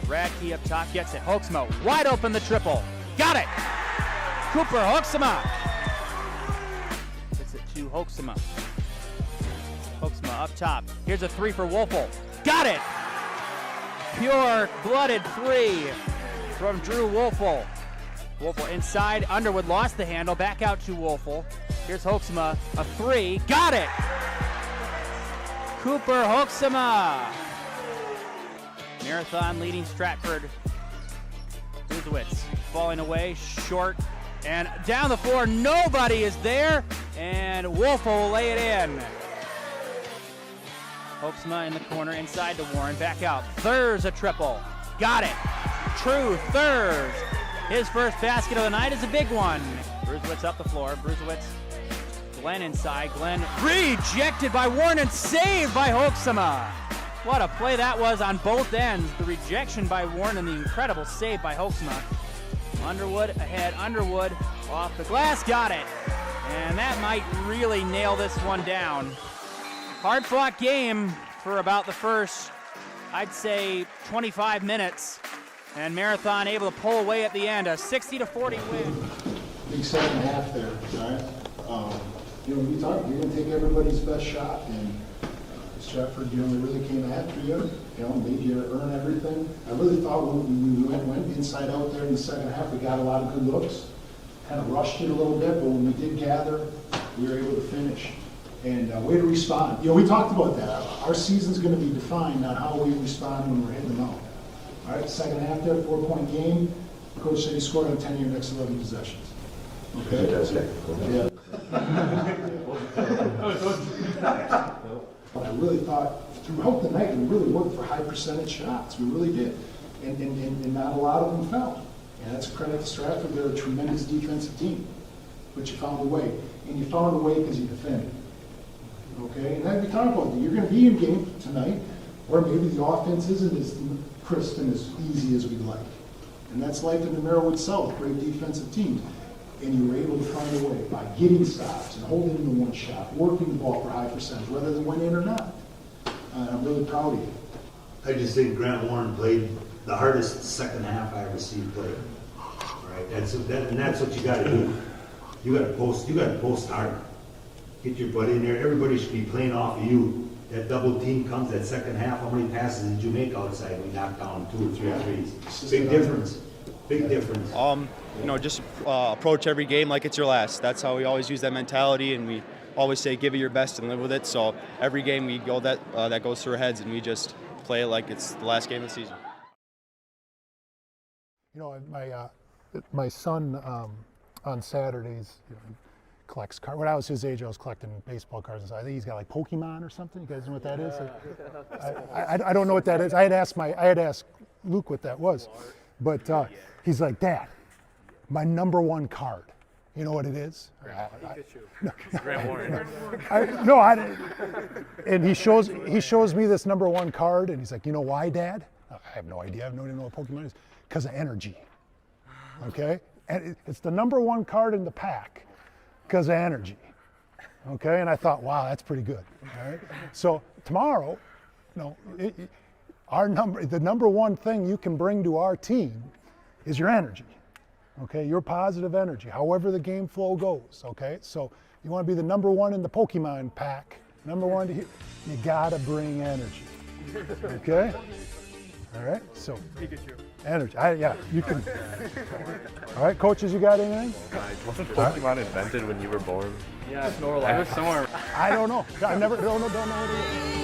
Radke up top gets it. Hoeksma wide open the triple. Got it! Cooper Hoeksma. Gets it to Hoeksma. Hoeksma up top. Here's a 3 for Wolfel. Got it! Pure-blooded 3 from Drew Wolfel. Wolfel inside. Underwood lost the handle. Back out to Wolfel. Here's Hoeksma. A 3. Got it! Cooper Hoeksma. Marathon leading Stratford. Bruzewicz falling away. Short. And down the floor. Nobody is there. And Wolfel will lay it in. Hoeksma in the corner, inside to Warren, back out. Thurs a triple. Got it. True Thurs. His first basket of the night is a big one. Bruzewicz up the floor. Bruzewicz. Glenn inside. Glenn rejected by Warren and saved by Hoeksma. What a play that was on both ends. The rejection by Warren and the incredible save by Hoeksma. Underwood ahead. Underwood off the glass. Got it. And that might really nail this one down. Hard-fought game for about the first, I'd say, 25 minutes. And Marathon able to pull away at the end, a 60-40 win. Big second half there, all right? You know, we talked, you're going to take everybody's best shot, and Stratford, you know, they really came after you, you know, made you earn everything. I really thought when we went inside out there in the second half, we got a lot of good looks. Kind of rushed it a little bit, but when we did gather, we were able to finish. And way to respond. You know, we talked about that. Our season's going to be defined on how we respond when we're hitting them out. All right, second half there, 4-point game. Coach said he scored on 10 of your next 11 possessions. Okay? Yeah. I really thought throughout the night we really worked for high percentage shots. We really did. And not a lot of them fell. And that's a credit to Stratford. They're a tremendous defensive team. But you found a way. And you found a way because you defended. Okay, and then we talk about that. You're going to be in game tonight, or maybe the offense isn't as crisp and as easy as we'd like. And that's life in the Merrillwood South, great defensive teams. And you were able to find a way by getting stops and holding the one shot, working the ball for high percentage, whether they went in or not. I'm really proud of you. I just think Grant Warren played the hardest second half I ever seen play. All right, that's what you got to do. You got to post hard. Get your butt in there. Everybody should be playing off of you. That double team comes that second half. How many passes did you make outside? We knocked down 2 or 3 threes. Big difference. Big difference. You know, just approach every game like it's your last. That's how we always use that mentality, and we always say give it your best and live with it. So every game we go that goes through our heads, and we just play it like it's the last game of the season. You know, my son on Saturdays, you know, collects cards. When I was his age, I was collecting baseball cards and stuff. I think he's got like Pokemon or something. You guys know what that is? I don't know what that is. I had asked Luke what that was, but he's like, Dad, my number one card. You know what it is? And he shows me this number one card, and he's like, you know why, Dad? I have no idea. I have no idea what Pokemon is. Because of energy. Okay, and it's the number one card in the pack. Because of energy, okay? And I thought, wow, that's pretty good, all right? So tomorrow, you know, the number one thing you can bring to our team is your energy, okay? Your positive energy, however the game flow goes, okay? So you want to be the number one in the Pokemon pack, number one, you gotta bring energy, okay? All right, so energy. Yeah, you can. All right, coaches, you got anything? Wasn't Pokemon invented when you were born? Yeah, Snorlax. Somewhere. I don't know. I don't know what it is.